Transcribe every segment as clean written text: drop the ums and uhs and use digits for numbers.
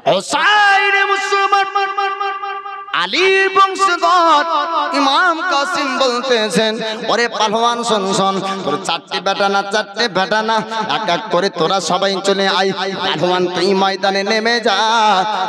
হুসাইন মুসলমান আলীর বংশধর ইমাম কাসিম বলতেছেন, ওরে পাহলওয়ান শোন শোন, তোর চারটে বেটা না চারটে বেটা না, এক এক করে তোরা সবাই চলে আয়। পাহলওয়ান তুই ময়দানে নেমে যা।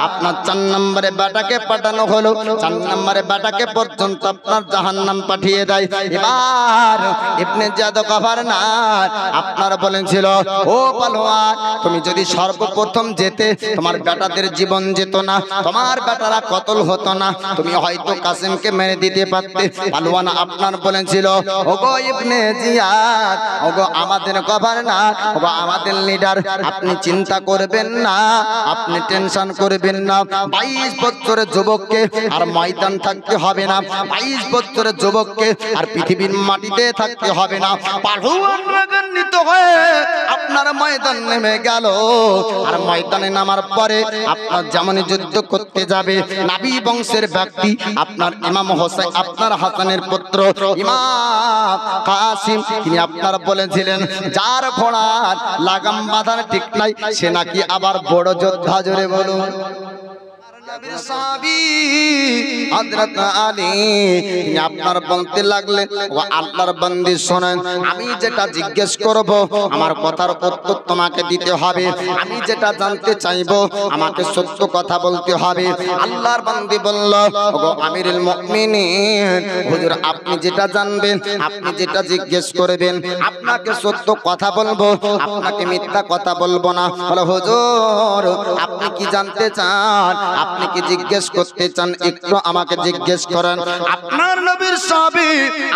আপনার 4 নম্বরে বেটাকে পাঠানো হলো, 4 নম্বরে বেটাকে পর্যন্ত আপনার জাহান্নাম পাঠিয়ে দেয়। এবার ইবনে জিয়াদ গভর্নর আপনার বলেছিল, ও পাহলওয়ান তুমি যদি সর্বপ্রথম যেতে তোমার বেটাদের জীবন যেত না, তোমার বেটারা কতল হতো না, তুমি হয়তো কাসিমকে মেরে দিতে পারতে। পাহলওয়ান আপনার বলেছিল, ওগো ইবনে জিয়াদ, ওগো আমাদের গভর্নর, ওগো আমাদের লিডার, আপনি চিন্তা করবেন না, আপনি টেনশন করবেন না। 22 বছরের যুবককে আর ময়দান থাকতে হবে না, 22 বছরের যুবককে আর পৃথিবীর মাটিতে থাকতে হবে না। পাহলওয়ান রাগান্বিত হয়ে আপনার ময়দান নেমে গেল। আর ময়দানে নামার পরে আপনার যেমনই যুদ্ধ করতে যাবে, নবী বংশের ব্যক্তি আপনার ইমাম হোসেন, আপনার হাসানের পুত্র ইমাম কাসিম, তিনি আপনার বলেছিলেন, যার ঘোড়ার লাগাম বাঁধার ঠিক নাই সে নাকি আবার বড় যোদ্ধা। জোরে বলুন। হযরত আলী তিনি আপনার বলতে লাগলেন, ও আল্লাহর বান্দী শোনেন, আমি যেটা জিজ্ঞেস করব আমার কথার উত্তর তোমাকে দিতে হবে, আমি যেটা জানতে চাইবো আমাকে সত্য কথা বলতে হবে। আল্লাহর বান্দী বলল, ওগো আমিরুল মুমিনিন, হুজুর আপনি যেটা জানবেন, আপনি যেটা জিজ্ঞেস করবেন, আপনাকে সত্য কথা বলবো, আপনাকে মিথ্যা কথা বলবো না। বলো হুজুর আপনি কি জানতে চান, আপনি কি জিজ্ঞেস করতে চান, একটু আমাকে জিজ্ঞেস করেন। আপনার নবীর সাহাবী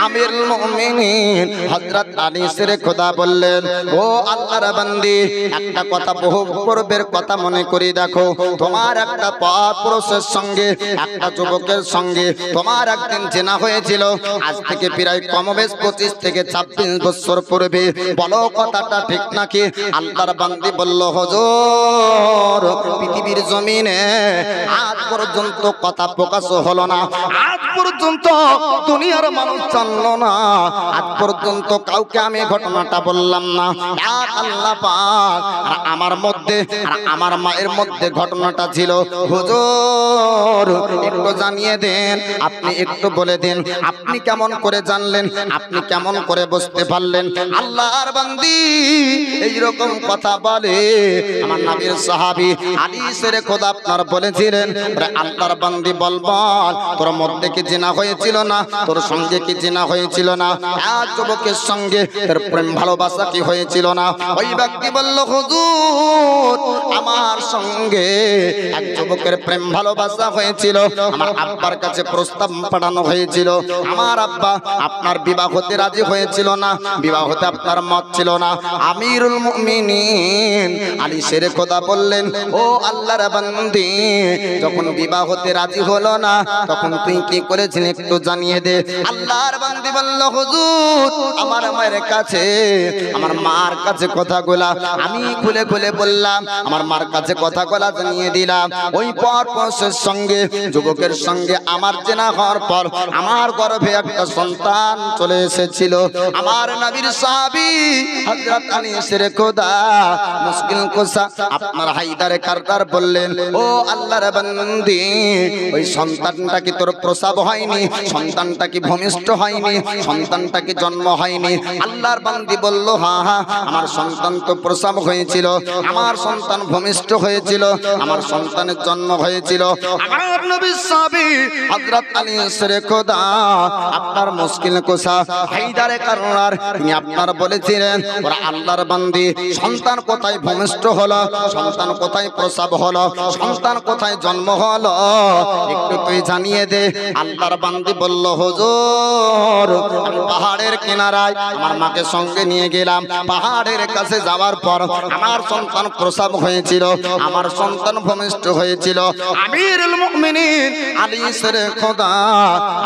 আমিরুল মুমিনিন হযরত আলী শেরে খোদা বললেন, ও আল্লাহর বান্দী, একটা কথা বহু পূর্বের কথা মনে করি দেখো, তোমার একটা পুরুষের সঙ্গে একটা যুবকের সঙ্গে তোমার একদিন জেনা হয়েছিল, আজ থেকে প্রায় কমবেশ 25 থেকে 26 বছর পূর্বে, বলো কথাটা ঠিক নাকি? আল্লাহর বান্দী বলল, হুজুর পৃথিবীর জমিনে আজ পর্যন্ত কথা প্রকাশ হলো না, আজ পর্যন্ত দুনিয়ার মানুষ জানলো না, আজ পর্যন্ত কাউকে আমি ঘটনাটা বললাম না। আল্লাহ পাক আর আমার মধ্যে আর আমার মায়ের মধ্যে ঘটনাটা ছিল, হুজুর একটু জানিয়ে দেন, আপনি একটু বলে দেন, আপনি কেমন করে জানলেন, আপনি কেমন করে বুঝতে পারলেন? আল্লাহর বান্দী এইরকম কথা বলে আমার নবীর সাহাবী আলী শেরে খোদা আপনার বলেছিলেন, আল্লাহর বান্দী বল বল, তোর মধ্যে কি জিনা হয়েছিল না, তোর সঙ্গে কি জিনা হয়েছিল না, এক যুবকের সঙ্গে তোর প্রেম ভালোবাসা কি হয়েছিল না? ওই ব্যক্তি বলল, হুজুর আমার সঙ্গে এক যুবকের প্রেম ভালোবাসা হয়েছিল, আমার আব্বার কাছে প্রস্তাব পাঠানো হয়েছিল, আমার আব্বা আপনার বিবাহ হতে রাজি হয়েছিল না, বিবাহ হতে আপনার মত ছিল না। আমিরুল মুমিনিন আলী শেরে খোদা বললেন, ও আল্লাহর বান্দী, যখন বিবাহ হতে রাজি হলো না তখন তুই কি করেছিস একটু জানিয়ে দে। আল্লাহর বান্দী বলল, হুজুর আমার মায়ের কাছে, আমার মার কাছে কথাগুলা আমি খুলে খুলে বললাম, আমার মার কাছে কথাগুলা জানিয়ে দিলাম। ওই পরপুরুষের সঙ্গে যুবকের সঙ্গে আমার জেনা হওয়ার পর আমার গর্ভে একটা সন্তান চলে এসেছিল। আমার নবীর সাহাবী হযরত আলী শেরে খোদা মুশকিল কুশা আপনার হায়দারে কারদার বললেন, ও আল্লাহর বান্দী, ওই সন্তানটা কি তোর প্রসব হয়নি, সন্তানটা কি ভূমিষ্ঠ হয়নি, সন্তানটা কি জন্ম হয়নি? আল্লাহর বান্দী বলল, হ্যাঁ হ্যাঁ আমার সন্তান তো প্রসব হয়েছিল, আমার সন্তান ভূমিষ্ঠ হয়েছিল, আমার সন্তানের জন্ম হয়েছিল। আমার নবীর সাহাবী হযরত আলী শেরে খোদা আপনার মুশকিল কুশা হায়দারে কারদার তিনি আপনার বলেছিলেন, ওরা আল্লাহর বান্দী, সন্তান কোথায় ভূমিষ্ঠ হলো, সন্তান কোথায় প্রসব হলো, সন্তান কোথায় জন্ম হলো, একটু তুই জানিয়ে দে। আল্লাহর বান্দী বলল, হুজুর আমি পাহাড়ের কিনারায় আমার মাকে সঙ্গে নিয়ে গেলাম, পাহাড়ের কাছে যাওয়ার পর আমার সন্তান প্রসব হয়েছিল, আমার সন্তান ভূমিষ্ঠ হয়েছিল। আমিরুল মুমিনিন আলী শেরে খোদা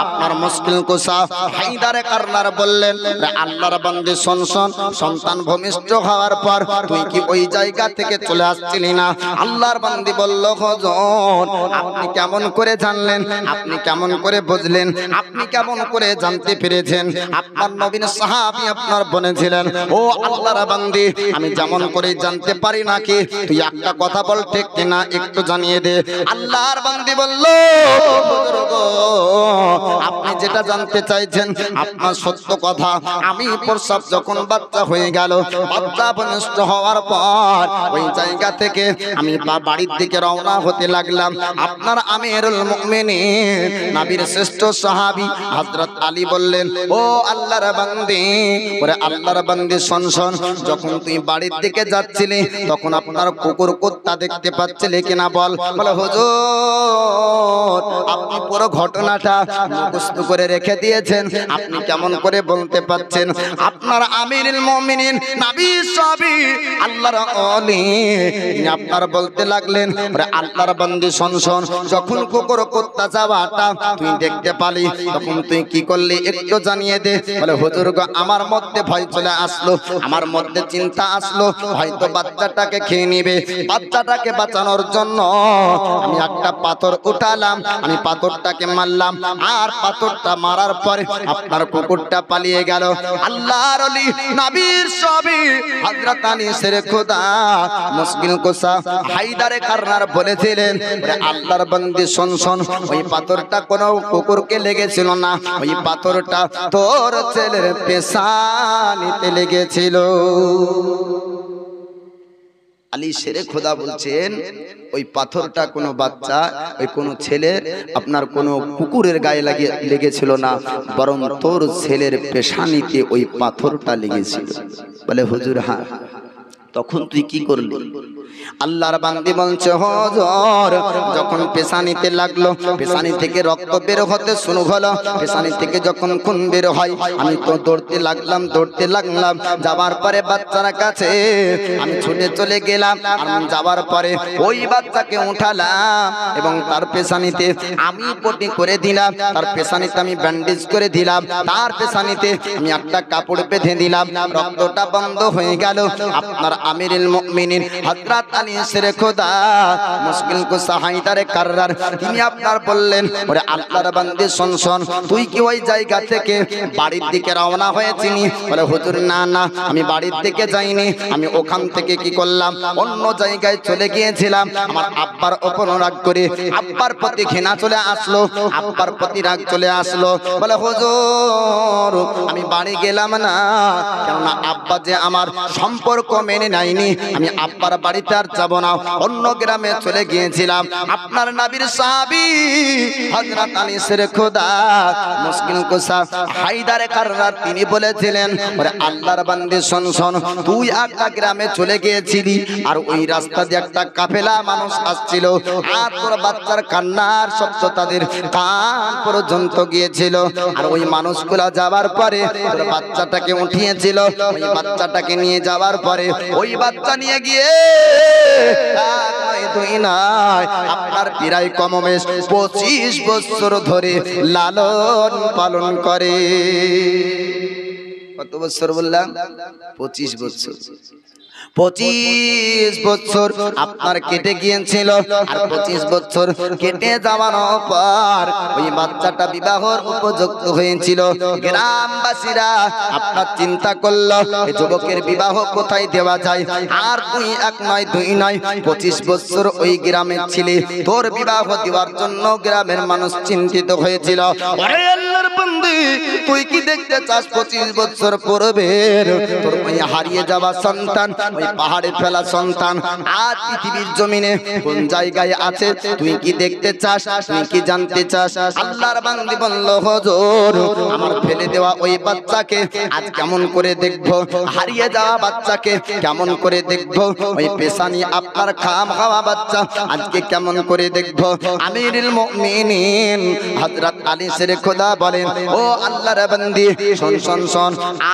আপনার মুশকিল কুশা হায়দারে কারদার বললেন, আল্লাহর বান্দী শোন শোন, সন্তান ভূমিষ্ঠ হওয়ার পর তুই কি ওই জায়গা থেকে চলে আসছিলি না? আল্লাহর বান্দি বলল হুজুর আপনি কেমন করে জানলেন, আপনি কেমন করে বুঝলেন, আপনি কেমন করে জানতে পেরেছেন? আপনার নবীর সাহাবী আপনার বলেছিলেন ও আল্লাহর বান্দি আমি যেমন করে জানতে পারি নাকি তুই একটা কথা বল ঠিক কিনা একটু জানিয়ে দে। আল্লাহর বান্দি বলল হুজুর গো আপনি যেটা জানতে চাইছেন আপনার সত্য কথা। আমি প্রসব যখন বাচ্চা হয়ে গেল, বাচ্চা বনিষ্ঠ হওয়ার পর ওই জায়গা থেকে আমি বাড়ির দিকে রওনা হতে লাগলাম। আপনার আমিরুল মুমিনিন নবীর শ্রেষ্ঠ সাহাবী হযরত আলী বললেন ও আল্লাহর বান্দি, ওরে আল্লাহর বান্দি শোন শোন, যখন তুই বাড়ির দিকে যাচ্ছিলি তখন আপনার কুকুর কুত্তা দেখতে পাচ্ছিলি কিনা বল? বলে হুজুর আপনি পুরো ঘটনাটা মুখস্থ করে রেখে দিয়েছেন, আপনি কেমন করে বলতে পাচ্ছেন? আপনার আমিরুল মুমিনিন নবী সাহাবী আল্লাহর ওলি আপনার বলতে লাগলেন ওরে আল্লাহর বান্দি শোন শোন, যখন কুকুর কুত্তা যাওয়াটা তুই দেখতে পালি তখন তুই কি করলি একটু জানিয়ে দে। বলে হুজুর গো আমার মধ্যে ভয় চলে আসলো, আমার মধ্যে চিন্তা আসলো হয়তো বাচ্চাটাকে খেয়ে নেবে। বাচ্চাটাকে বাঁচানোর জন্য আমি একটা পাথর উঠালাম, আমি পাথরটাকে মারলাম, আর পাথরটা মারার পরে আপনার কুকুরটা পালিয়ে গেল। আল্লাহর ওলি নবীর সাহাবী হযরত আলী শেরে খোদা মুশকিল কুসা হায়দারে কাররার বলেছিলেন ওরে আল্লাহর বান্দি শোন শোন, ওই পাথরটা কোনো কুকুরকে লেগেছিল না, ওই পাথরটা তোর ছেলের পেশানিতে লেগেছিল। আলী শেরে খোদা বলছেন ওই পাথরটা কোনো বাচ্চা ওই কোনো ছেলের আপনার কোনো কুকুরের গায়ে লেগেছিল না, বরং তোর ছেলের পেশানিতে ওই পাথরটা লেগেছিল। বলে হুজুর হ্যাঁ, তখন তুই কি করলি? আল্লাহর বান্দি বলছে হুজুর যখন পেশানিতে লাগলো, পেশানি থেকে রক্ত বের হতে শুরু হলো, পেশানি থেকে যখন খুন বের হয় আমি তো দৌড়তে লাগলাম, যাবার পরে বাচ্চার কাছে আমি ছুটে চলে গেলাম। আর যাবার পরে ওই বাচ্চাকে উঠালাম এবং তার পেশানিতে আমি পটি করে দিলাম, তার পেশানিতে আমি ব্যান্ডেজ করে দিলাম, তার পেশানিতে আমি একটা কাপড় বেঁধে দিলাম, রক্তটা বন্ধ হয়ে গেল। আপনার আমিরুল মুমিনিন হযরত আলী শেরে খোদা মুশকিল কুসা হায়দারে কাররার তিনি আপনার বললেন ওরে আল্লাহর বান্দি শোন শোন, তুই কি ওই জায়গা থেকে বাড়ির দিকে রওনা হয়েছিলি? বলে হুজুর না না, আমি বাড়ির দিকে যাইনি, আমি ওখান থেকে কি করলাম অন্য জায়গায় চলে গিয়েছিলাম। আমার আব্বার উপর রাগ করে আব্বার প্রতি ঘৃণা চলে আসলো, আব্বার প্রতি রাগ চলে আসলো। বলে হুজুর আমি বাড়ি গেলাম না, কেননা আব্বা যে আমার সম্পর্ক মেনে নেয়নি, আমি আব্বার বাড়িতে আর যাব না, অন্য গ্রামে চলে গিয়েছিলাম। আপনার নবীর সাহাবী হযরত আলী শেরে খোদা মুশকিল কুসা হায়দারে কাররার তিনি বলেছিলেন ওরে আল্লাহর বান্দি শোন শোন, তুই একটা গ্রামে চলে গিয়েছিলি আর ওই রাস্তা দিয়ে একটা কাফেলা মানুষ আসছিল, আর তোর বাচ্চার কান্নার শব্দ তাদের কান পর্যন্ত গিয়েছিল, আর ওই মানুষগুলা যাবার পরে তোর বাচ্চাটাকে উঠিয়েছিল, ওই বাচ্চাটাকে নিয়ে যাওয়ার পরে ওই বাচ্চা নিয়ে গিয়ে দুই নয় আপনার প্রায় কমবেশ 25 বছর ধরে লালন পালন করে। কত বছর বললাম? 25 বছর। 25 বছর আপনার কেটে গিয়েছিল, আর 25 বছর কেটে যাওয়ার পর ওই বাচ্চাটা বিবাহের উপযুক্ত হয়েছিল। গ্রামবাসীরা আপনার চিন্তা করলো এই যুবকের বিবাহ কোথায় দেওয়া যায়, আর তুই এক নয় দুই নয় 25 বছর ওই গ্রামে ছিলি, তোর বিবাহ দেওয়ার জন্য গ্রামের মানুষ চিন্তিত হয়েছিল। ওরে আল্লাহর বান্দি তুই কি দেখতে চাস 25 বছর পূর্বে তোর ওই হারিয়ে যাওয়া সন্তান, ওই পাহাড়ে ফেলা সন্তান আজ পৃথিবীর জমিনে কোন জায়গায় আছে তুই কি দেখতে চাস, তুই কি জানতে চাস? আল্লাহর বান্দি বলল হুজুর আমার ফেলে দেওয়া ওই বাচ্চাকে আজ কেমন করে দেখবো, হারিয়ে যাওয়া বাচ্চাকে কেমন করে দেখবো, ওই পেশানি আপনার খাম খাওয়া বাচ্চা আজকে কেমন করে দেখবো? আমিরুল মুমিনিন হযরত আলী শেরে খোদা বলেন ও আল্লাহর বান্দি শোন শোন শোন,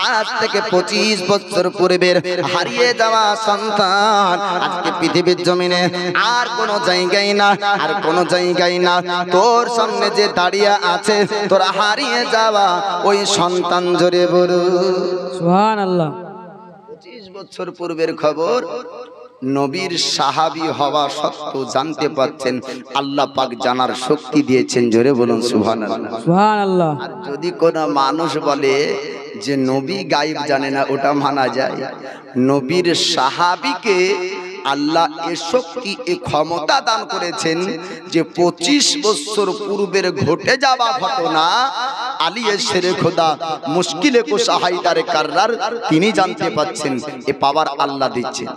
আজ থেকে 25 বছর পূর্বের হারিয়ে যাওয়া সন্তান আজকে পৃথিবীর জমিনে আর কোন জায়গায় না, আর কোন জায়গায় না, তোর সামনে যে দাঁড়িয়ে আছে তোর হারিয়ে যাওয়া ওই সন্তান। জোরে বলো সুবহানাল্লাহ। 25 বছর পূর্বের খবর নবীর সাহাবী হওয়া সত্ত্বেও জানতে পাচ্ছেন আল্লাহ পাক জানার শক্তি দিয়েছেন। জোরে বলুন সুবহানাল্লাহ। সুবহানাল্লাহ। আর যদি কোনো মানুষ বলে যে নবী গায়েব জানে না, ওটা মানা যায়। নবীর সাহাবীকে আল্লাহ এ শক্তি এ ক্ষমতা দান করেছেন যে 25 বছর পূর্বের ঘটে যাওয়া ঘটনা আলিয়ে শেরে খোদা মুশকিলে কুশা হায়দারে কাররার তিনি জানতে পাচ্ছেন। এ পাওয়ার আল্লাহ দিচ্ছেন।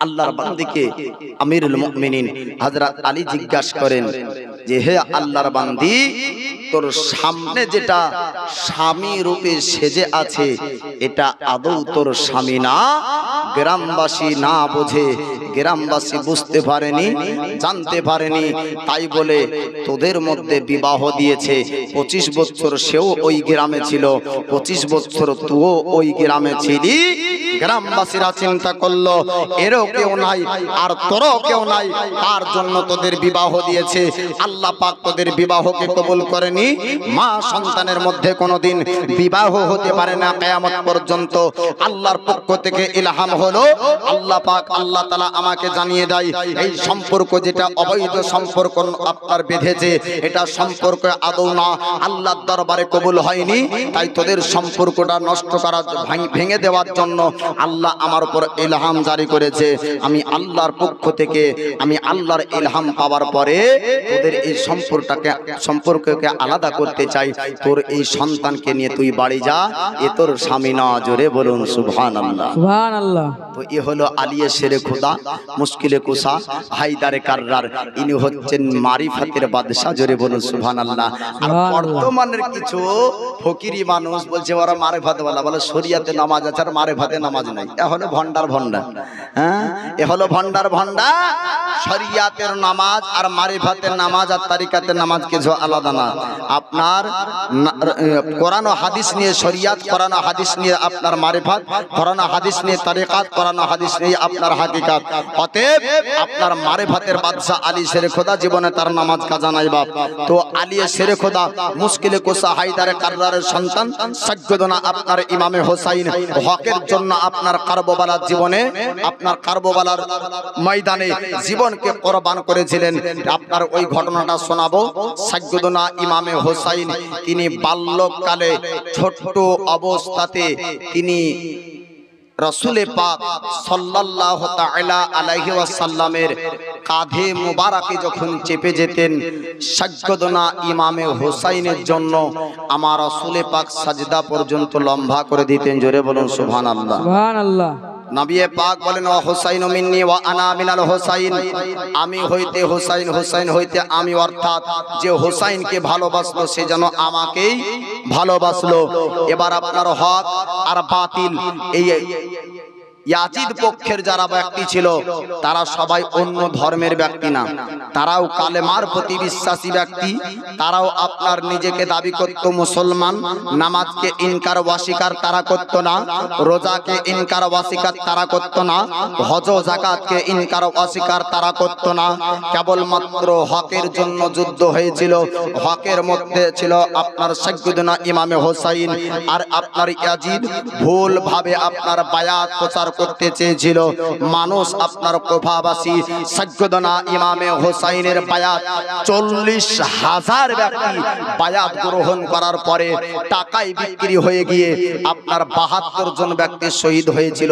আল্লাহর বান্দিকে আমিরুল মুমিনিন হযরত আলী জিজ্ঞাসা করেন যে হে আল্লাহর বান্দি, তোর সামনে যেটা স্বামী রূপে সেজে আছে এটা আদৌ তোর স্বামী না? গ্রামবাসী না বোঝে, গ্রামবাসী বুঝতে পারেনি, জানতে পারেনি, তাই বলে তোদের মধ্যে বিবাহ দিয়েছে। 25 বছর সেও ওই গ্রামে ছিল, 25 বছর তুইও ওই গ্রামে ছিলি। গ্রামবাসীরা চিন্তা করলো এরও কেউ নাই আর তোরও কেউ নাই, তার জন্য তোদের বিবাহ দিয়েছে। আল্লাহ পাক তোদের বিবাহকে কবুল করেনি। মা সন্তানের মধ্যে কোনোদিন বিবাহ হতে পারে না কিয়ামত পর্যন্ত। আল্লাহর পক্ষ থেকে ইলহাম হলো, আল্লাহ পাক আল্লাহ তাআলা আমাকে জানিয়ে দেয় এই সম্পর্ক যেটা অবৈধ সম্পর্ক আপনার বেঁধেছে, এটা সম্পর্ক আদৌ না, আল্লাহর দরবারে কবুল হয়নি। তাই তোদের সম্পর্কটা নষ্ট করা, ভেঙে দেওয়ার জন্য আল্লাহ আমার উপর ইলহাম জারি করেছে। আমি আল্লাহর পক্ষ থেকে, আমি আল্লাহর ইলহাম পাওয়ার পরে তোদের এই সম্পর্ককে আলাদা করতে চাই। তোর এই সন্তানকে নিয়ে তুই বাড়ি যা, এ তোর স্বামী না। জোরে বলুন সুবহানাল্লাহ। সুবহানাল্লাহ। তো এ হলো আলিয়ে শেরে খোদা মুশকিলে কুশা হায়দারে কাররার। ইনি হচ্ছেন মারিফাতের বাদশা। জোরে বলুন সুবহানাল্লাহ। আর বর্তমানের কিছু ফকিরি মানুষ বলছে ওরা মারিফাতওয়ালা, বলে শরিয়াতে নামাজ আছে আর মারিফাতে নামাজ নাই। এ হলো ভন্ডার ভন্ডা। হ্যাঁ, এ হলো ভন্ডার ভন্ডা। শরিয়াতের নামাজ আর মারিফাতের নামাজ আর তারিকাতের নামাজ কিছু আলাদা না। আপনার কোরআন ও হাদিস নিয়ে শরিয়াত, কোরআন ও হাদিস নিয়ে আপনার মারিফাত, কোরআন ও হাদিস নিয়ে তারিকাত, কোরআন ও হাদিস নিয়ে আপনার হাকিকাত। অতএব আপনার মারিফাতের বাদশা আলী শেরে খোদা জীবনে তার নামাজ কাজা নাই বাপ। তো আলী শেরে খোদা মুশকিলে কুশা হায়দারে কাররারের সন্তান সাজ্জাদনা আপনার ইমামে হোসাইন হকের জন্য আপনার কারবালার জীবনে, আপনার কারবালার ময়দানে জীবনকে কোরবান করেছিলেন। আপনার ওই ঘটনাটা শোনাবো। সাজ্জাদনা ইমামে হোসাইন তিনি বাল্যকালে ছোট্ট অবস্থাতে তিনি রাসূলে পাক সাল্লাল্লাহু তাআলা আলাইহি ওয়াসাল্লামের কাঁধে মোবারকে যখন চেপে যেতেন, সাজ্জাদনা ইমামে হোসাইনের জন্য আমার রাসূলে পাক সাজদা পর্যন্ত লম্বা করে দিতেন। জোরে বলুন সুবহানাল্লাহ। সুবহানাল্লাহ। নবী পাক বলেন ওয়া হুসাইনু মিন্নি ওয়া আনা মিনাল হুসাইন, আমি হইতে হুসাইন, হুসাইন হইতে আমি। অর্থাৎ যে হুসাইনকে ভালোবাসলো সে যেন আমাকেই ভালোবাসলো। এবার আপনার হক আর বাতিল, এই ইয়াজিদ পক্ষের যারা ব্যক্তি ছিল তারা সবাই অন্য ধর্মের ব্যক্তি না, তারাও কালেমার প্রতি বিশ্বাসী ব্যক্তি। তারাও আপনার নিজেকে দাবি করত মুসলমান। নামাজকে ইনকার ওয়াস্বীকার তারা করত না, রোজাকে ইনকার ওয়াস্বীকার তারা করত না, হজ যাকাতকে ইনকার ওয়াস্বীকার তারা করত না। কেবলমাত্র হকের জন্য যুদ্ধ হয়েছিল। হকের মধ্যে ছিল আপনার সাজ্জাদনা ইমামে হোসাইন আর আপনার ইয়াজিদ ভুল ভাবে আপনার বায়াত প্রচার করতে চেয়েছিল। মানুষ আপনার কুফাবাসী সাজ্জাদনা ইমামে হোসাইনের বায়াত 40,000 ব্যক্তি বায়াত গ্রহণ করার পরে টাকায় বিক্রি হয়ে গিয়ে আপনার 72 জন ব্যক্তি শহীদ হয়েছিল।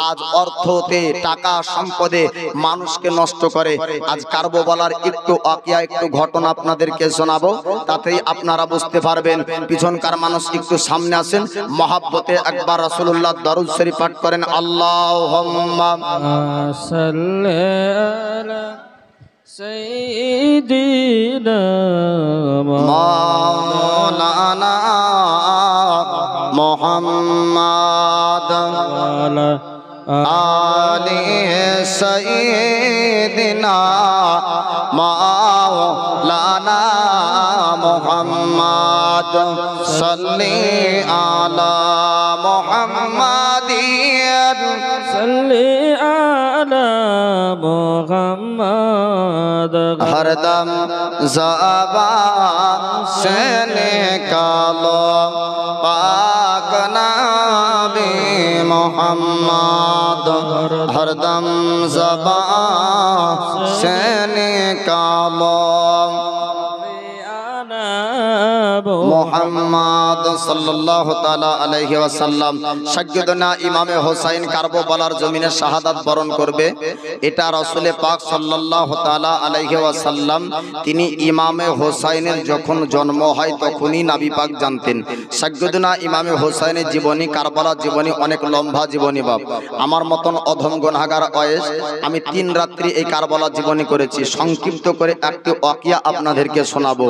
আজ অর্থতে, টাকা সম্পদে মানুষকে নষ্ট করে। আজ কারবালার একটু ওয়াকিয়া, একটু ঘটনা আপনাদেরকে শোনাবো, তাতেই আপনারা বুঝতে পারবেন। পিছনকার মানুষ একটু সামনে আসেন, মহাব্বতে একবার রাসূলুল্লাহ দরুদ শরীফ পাঠ করেন। আল্লাহুম্মা সাল্লি আলা সাইয়্যিদিনা মাওলানা মুহাম্মাদ আলা আলি সাইয়্যিদিনা মাওলানা মুহাম্মাদ সাল্লি আলা মুহাম্মাদিন সাল্লি আলা মুহাম্মাদ হরদম ज़बां से निकालो पाक नबी मोहम्मद हरदम ज़बान से निकालो মোহাম্মদ সাল্লাল্লাহু তাআলা আলাইহি ওয়াসাল্লাম সাইয়্যিদনা ইমামে হোসাইন কারবালার জমিনে শাহাদাত বরণ করবে। এটা রাসূল পাক সাল্লাল্লাহু তাআলা আলাইহি ওয়াসাল্লাম তিনি ইমামে হোসাইনের যখন জন্ম হয় তখনই নবী পাক জানতেন। সাইয়্যিদনা ইমামে হোসাইনের জীবনী, কারবালার জীবনী অনেক লম্বা জীবনী বাপ। আমার মতন অধম গুনাহগার ওয়েস আমি 3 রাত্রি এই কারবালার জীবনী করেছি। সংক্ষিপ্ত করে একটি ওয়াকিয়া আপনাদেরকে শোনাবো।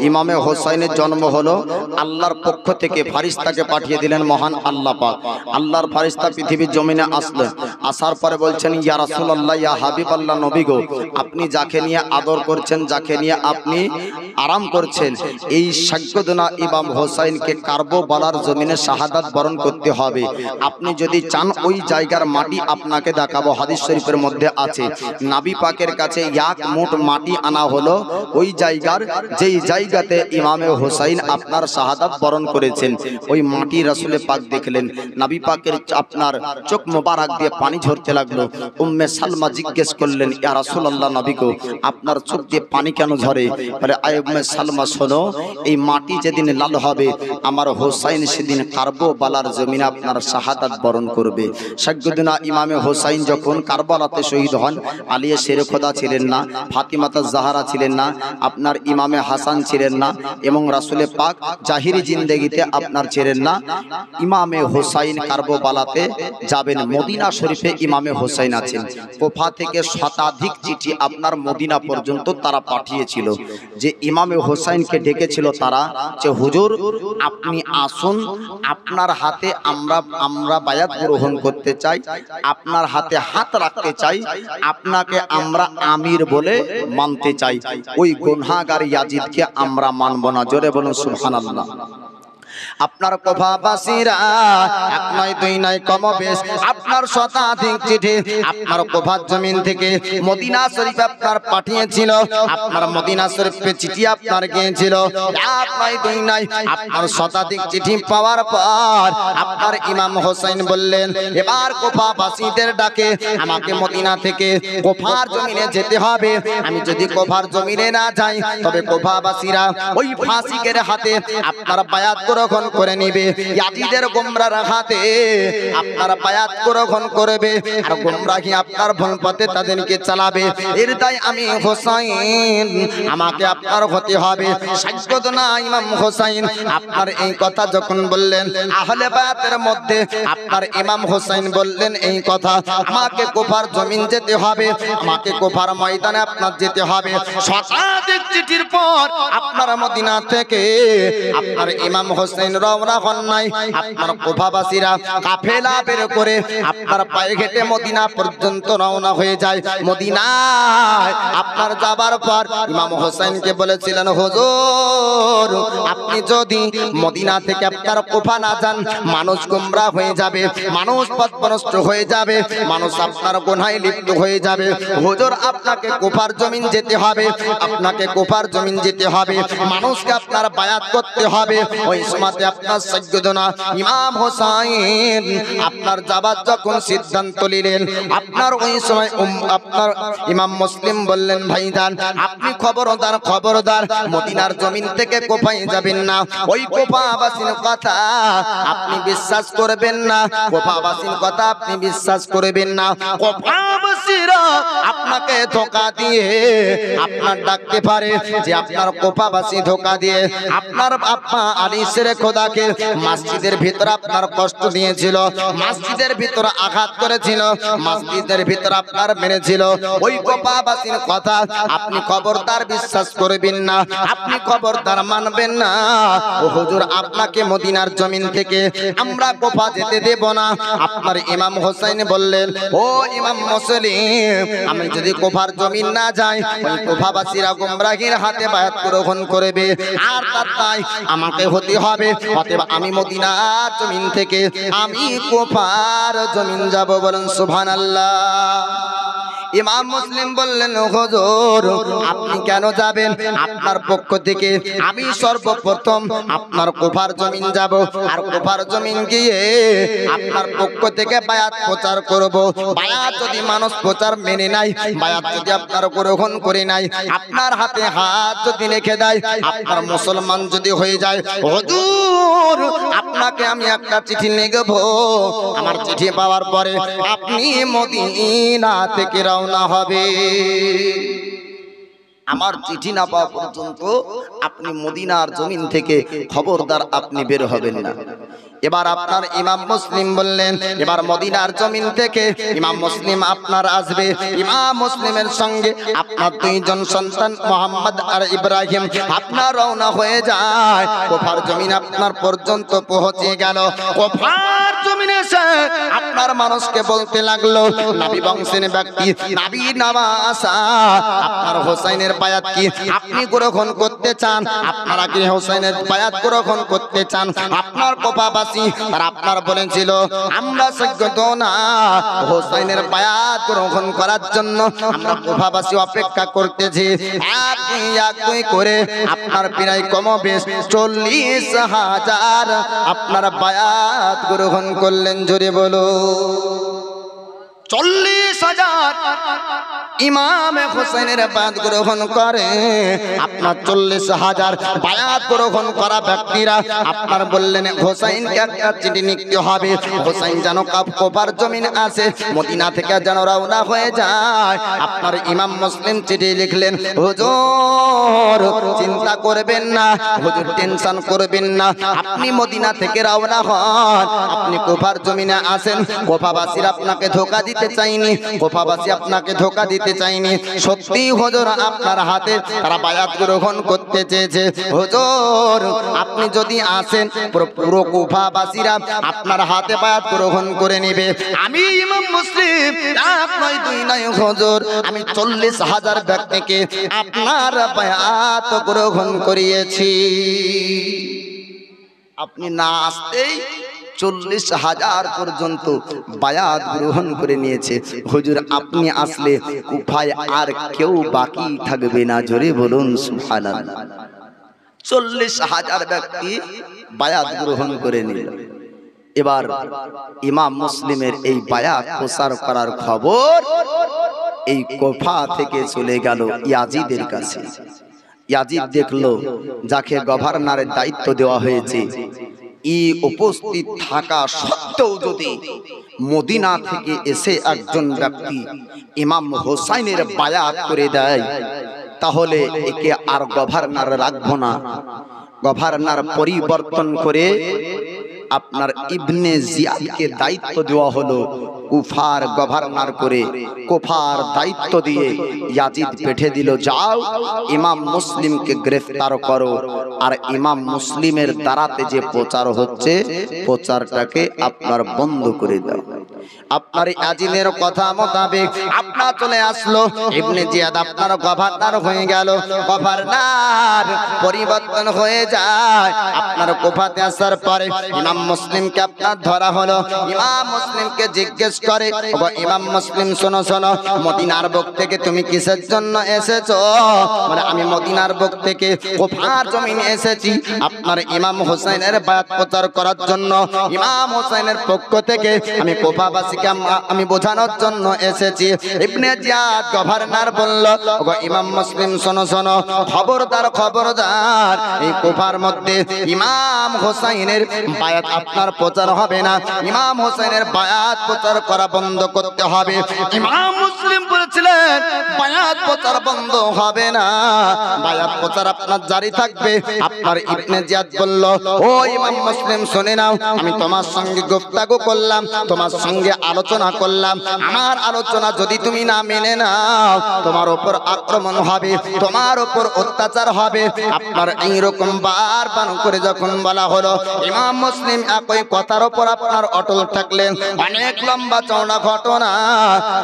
ইমামে হোসাইনের জন্ম হলো আল্লাহর পক্ষ থেকে ফারিস্তাকে পাঠিয়ে দিলেন মহান আল্লাহ পাক। আল্লাহর ফারিস্তা পৃথিবীর জমিনে আসলেন। আসার পরে বলছেন, ইয়া রাসূলুল্লাহ, ইয়া হাবিবাল্লাহ, নবী গো, আপনি যাকে নিয়ে আদর করছেন, যাকে নিয়ে আপনি আরাম করছেন, এই সাইয়্যিদনা ইমাম হোসাইনকে কারবালার জমিনে শাহাদাত বরণ করতে হবে। আপনি যদি চান ওই জায়গার মাটি আপনাকে দেখাবো। হাদিস শরীফের মধ্যে আছে, নবী পাকের কাছে এক মুঠ মাটি আনা হলো ওই জায়গার, যেই জায়গাতে ইমামে হোসাইন আপনার শাহাদাত বরণ করেছেন। ওই মাটি রাসূল পাক দেখলেন, নবী পাকের আপনার চোখ মোবারক দিয়ে পানি ঝরতে লাগলো। উম্মে সালমা জিজ্ঞেস করলেন, ইয়া রাসূলুল্লাহ, নবী গো, আপনার চোখ দিয়ে পানি কেন ঝরে? বলে, আয় উম্মে সালমা, শোনো, এই মাটি যেদিন লাল হবে আমার হোসাইন সেদিন কারবালার জমিনে আপনার শাহাদাত বরণ করবে। সাইয়্যিদনা ইমামে হোসাইন যখন কারবালাতে শহীদ হন, আলিয়ে শেরে খোদা ছিলেন না, ফাতিমাতা জাহরা ছিলেন না, আপনার ইমামে হাসান ছিলেন না, এবং রাসূল পাক জাহিরি জিন্দেগিতে আপনার ছিলেন না। ইমামে হোসাইন কারবালাতে যাবেন। মদিনা শরীফে ইমামে হোসাইন আছেন। কুফা থেকে শতাধিক চিঠি আপনার মদিনা পর্যন্ত তারা পাঠিয়েছিল, যে ইমামে হোসাইনকে ডেকেছিল তারা, যে হুজুর আপনি আসুন, আপনার হাতে আমরা বায়াত গ্রহণ করতে চাই, আপনার হাতে হাত রাখতে চাই, আপনাকে আমরা আমির বলে মানতে চাই, ওই গুনাহগার ইয়াজিদকে আমরা মানব না। জোরে বলুন সুবহানাল্লাহ। আপনার কুফাবাসীরা এক নয় দুই নয় কমবেশ আপনার শতাধিক চিঠি আপনার কুফার জমিন থেকে মদিনা শরীফে আপনার পাঠিয়েছিল। আপনার মদিনা শরীফে চিঠি আপনার গিয়েছিল এক নয় দুই নয়। আপনার শতাধিক চিঠি পাওয়ার পর আপনার ইমাম হোসেন বললেন, এবার কুফাবাসীদের ডাকে আমাকে মদিনা থেকে কুফার জমিনে যেতে হবে। আমি যদি কুফার জমিনে না যাই তবে কুফাবাসীরা ওই ফাসিকের হাতে আপনার বায়াত গ্রহণ করে নিবে, ইয়াজিদের গোমরার হাতে আপনার বায়াত গ্রহণ করবে, আর গোমরাহি আপনার ভুল পথে তাদেরকে চালাবে। এর তাই আমি হোসাইন, আমাকে আপনার হতে হবে। সাইয়্যিদনা ইমাম হোসাইন আপনার এই কথা যখন বললেন, আহলে বায়াতের মধ্যে আপনার ইমাম হোসাইন বললেন এই কথা, আমাকে কুফার জমিন যেতে হবে, আমাকে কুফার ময়দানে আপনার যেতে হবে। শতাধিক চিঠির পর আপনার মদিনা থেকে আপনার ইমাম হোসেন রওনা হন নাই। আপনার কুফাবাসীরা কাফেলা বের করে আপনার পায়ে হেঁটে মদিনা পর্যন্ত রওনা হয়ে যায়। মদিনায় আপনার যাবার পর ইমাম হোসেনকে বলেছিলেন, হুজুর আপনি যদি মদিনা থেকে আপনার কুফা না যান, মানুষ গোমরা হয়ে যাবে, মানুষ পথভ্রষ্ট হয়ে যাবে, মানুষ আপনার গুনাহে লিপ্ত হয়ে যাবে। হুজুর আপনাকে কুফার জমিন যেতে হবে, আপনাকে কুফার জমিন যেতে হবে, মানুষকে আপনার বায়াত করতে হবে। ওই সময়তে আপনার সাইয়্যিদনা ইমাম হোসেন আপনার যাবার যখন সিদ্ধান্ত নিলেন, আপনার ওই সময় আপনার ইমাম মুসলিম বললেন, ভাইজান আপনি খবরদার খবরদার মদিনার জমিন থেকে কুফায় যাবেন না। ওই কুফাবাসীর কথা আপনি বিশ্বাস করবেন না, কুফাবাসীর কথা আপনি বিশ্বাস করবেন না। কুফাবাসীরা আপনাকে ধোঁকা দিয়ে আপনার ডাকতে পারে যে আপনার কুফাবাসী ধোঁকা দিয়ে আপনার আপা আলী শেরে খোদাকে মসজিদের ভিতর আপনার কষ্ট দিয়েছিল, মসজিদের ভিতর আঘাত করেছিল, মসজিদের ভিতর আপনার মেরেছিল। ওই কুফাবাসীর কথা আপনি খবরদার বিশ্বাস করবেন না, আপনি খবরদার মানবেন না। ও হুজুর আপনাকে মদিনার জমিন থেকে আমরা কুফা যেতে দেব না। আপনার ইমাম হোসেন বললেন, ও ইমাম মুসলিম, আমি যদি কুফার জমিন না যাই ওই কুফাবাসীরা গোমরাহির হাতে বায়াত গ্রহণ করবে, আর তাই আমাকে হতে হবে। অতএব আমি মদিনার জমিন থেকে আমি কুফার জমিন যাব। বলেন সুবহানাল্লাহ। ইমাম মুসলিম বললেন, হুজুর আপনি কেন যাবেন? আপনার পক্ষ থেকে আমি সর্বপ্রথম আপনার কুফার জমিন যাব, আর কুফার জমিন গিয়ে আপনার পক্ষ থেকে বায়াত প্রচার করব। বায়াত যদি মানুষ প্রচার মেনে নাই, বায়াত যদি আপনার গ্রহণ করে নাই, আপনার হাতে হাত যদি রেখে দেয়, আপনার মুসলমান যদি হয়ে যায়, হুজুর আপনাকে আমি একটা চিঠি লিখব। আমার চিঠি পাওয়ার পরে আপনি মদিনা থেকে রওনা হবে। আমার চিঠি না পাওয়া পর্যন্ত আপনি মদিনার জমিন থেকে খবরদার আপনি বের হবেন না। এবার আপনার ইমাম মুসলিম বললেন, এবার মদিনার জমিন থেকে ইমাম মুসলিম আপনার আসবে। ইমাম মুসলিমের সঙ্গে আপনার দুইজন সন্তান মোহাম্মদ আর ইব্রাহিম আপনার রওনা হয়ে যায়। কুফার জমিন আপনার পর্যন্ত পৌঁছে গেল। কুফার জমিনে এসে আপনার মানুষকে বলতে লাগলো, নবী বংশের ব্যক্তি, নবী নওয়াসা, আপনার হোসাইনের বায়াত কি আপনি গ্রহণ করতে চান? আপনারা কি হোসাইনের বায়াত গ্রহণ করতে চান? আপনার কোপাবাসী আর আপনার বলেছিল, আমরা সৈকত না হোসাইনের বায়াত গ্রহণ করার জন্য আমরা কোপাবাসী অপেক্ষা করতেছি। এক করে আপনার প্রায় কমবেশ 40,000 আপনার বায়াত গ্রহণ করলেন। জোরে বলো 40,000 ইমাম হোসেনের বায়াত গ্রহণ করে। আপনার 40,000 বায়াত গ্রহণ করা ব্যক্তিরা আপনার বললেন, হোসাইনকে একটা চিঠি লিখতে হবে। হোসাইন যেন কুফার জমিন আসে, মদিনা থেকে যেন রওনা হয়ে যায়। আপনার ইমাম মুসলিম চিঠি লিখলেন, হুজুর চিন্তা করবেন না, হুজুর টেনশন করবেন না, আপনি মদিনা থেকে রওনা হন, আপনি কুফার জমিনে আসেন। কুফাবাসীরা আপনাকে ধোঁকা দিতে চাইনি, কুফাবাসী আপনাকে ধোঁকা দিতে চাইনি। সত্যি হুজুর আপনার হাতে তারা বায়াত গ্রহণ করতে চেয়েছে। হুজুর আপনি যদি আসেন, পুরো কুফাবাসীরা আপনার হাতে বায়াত গ্রহণ করে নেবে। আমি ইমাম মুসলিম এক নয় দুই নয় হুজুর, আমি 40,000 ব্যক্তিকে আপনার বায়াত গ্রহণ করিয়েছি। আপনি না আসতেই 40,000 পর্যন্ত বায়াত গ্রহণ করে নিয়েছে। হুজুর আপনি আসলে কুফায় আর কেউ বাকি থাকবে না। জোরে বলুন সুবহানাল্লাহ। 40,000 ব্যক্তি বায়াত গ্রহণ করে নিল। এবার ইমাম মুসলিমের এই বায়াত প্রচার করার খবর এই কুফা থেকে চলে গেল ইয়াজিদের কাছে। ইয়াজিদ দেখলো যাকে গভর্নরের দায়িত্ব দেওয়া হয়েছে, উপস্থিত থাকা সত্ত্বেও যদি মদিনা থেকে এসে একজন ব্যক্তি ইমাম হোসাইনের বায়াত করে দেয়, তাহলে একে আর গভর্নর রাখবো না। গভর্নর পরিবর্তন করে আপনার ইবনে জিয়াদকে দায়িত্ব দেওয়া হলো কুফার গভর্নর করে। কুফার দায়িত্ব দিয়ে ইয়াজিদ পেঠে দিল, যাও ইমাম মুসলিমকে গ্রেফতার করো, আর ইমাম মুসলিমের দ্বারাতে যে প্রচার হচ্ছে প্রচারটাকে আপনার বন্ধ করে দাও। আপনার ইয়াজিদের কথা মোতাবেক আপনার চলে আসলো ইবনে জিয়াদ, আপনার গভর্নর হয়ে গেল। গভর্নর পরিবর্তন হয়ে যায়। আপনার কুফাতে আসার পরে ইমাম মুসলিমকে আপনার ধরা হলো। ইমাম মুসলিমকে জিজ্ঞেস করে, ও ইমাম মুসলিম শোনো শোনো, মদিনার বুক থেকে তুমি কিসের জন্য এসেছো? মানে আমি মদিনার বুক থেকে কুফার জমিনে এসেছি আপনার ইমাম হোসেনের বায়াত প্রচার করার জন্য। ইমাম হোসেনের পক্ষ থেকে আমি কুফাবাসীকে আমি বোঝানোর জন্য এসেছি। ইবনে জিয়াদ গভর্নর বলল, ও ইমাম মুসলিম শোনো শোনো, খবরদার খবরদার, এই কুফার মধ্যে ইমাম হোসেনের বায়াত আপনার প্রচার হবে না। ইমাম হোসেনের বায়াত প্রচার করা বন্ধ করতে হবে। ইমাম মুসলিম বলেছিলেন বায়াত প্রচার বন্ধ হবে না, বায়াত প্রচার আপনার জারি থাকবে। আপনার ইবনে জিয়াদ বলল, ও ইমাম মুসলিম শুনে নাও, আমি তোমার সঙ্গে গুফতাগু করলাম, তোমার সঙ্গে আলোচনা করলাম। আমার আলোচনা যদি তুমি না মেনে নাও, তোমার উপর আক্রমণ হবে, তোমার উপর অত্যাচার হবে। আপনার এইরকম বারবার করে যখন বলা হলো, ইমাম মুসলিম একই কথার উপর আপনার অটল থাকলেন। অনেক লম্বা চওড়া ঘটনা।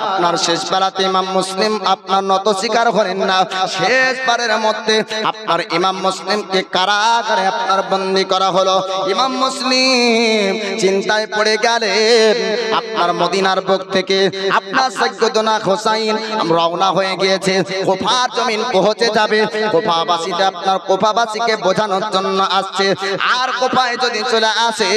আপনার শেষ বেলাতে ইমাম মুসলিম আপনার নত স্বীকার করেন না, শেষবারের মধ্যে আপনার ইমাম মুসলিমকে কারাগারে আপনার বন্দী করা হলো। ইমাম মুসলিম চিন্তায় পড়ে গেলেন। আপনার মদিনার বুক থেকে আপনার সাইয়্যিদনা হোসাইন রওনা হয়ে গিয়েছে, কুফার জমিন পৌঁছে যাবে। কুফাবাসীতে আপনার কুফাবাসীকে বোঝানোর জন্য আসছে, আর কুফায় যদি চলে আসে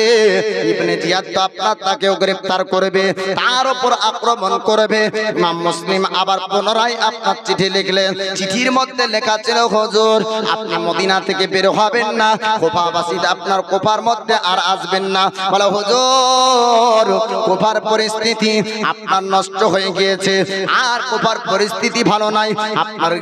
ইবনে জিয়াদ তো আপনার তাকেও গ্রেফতার করবে, তার উপর আক্রমণ করবে। ইমাম মুসলিম আবার পুনরায় আপনার চিঠি লিখলেন। চিঠির মধ্যে লেখা ছিল, হুজুর আপনি মদিনা থেকে বের হবেন না, কুফাবাসীতে আপনার কুফার মধ্যে আর আসবেন না। বলে হুজুর কুফার পরিস্থিতি আপনার নষ্ট হয়ে গিয়েছে, আর কুফার পরিস্থিতি ভালো নাই, আপনার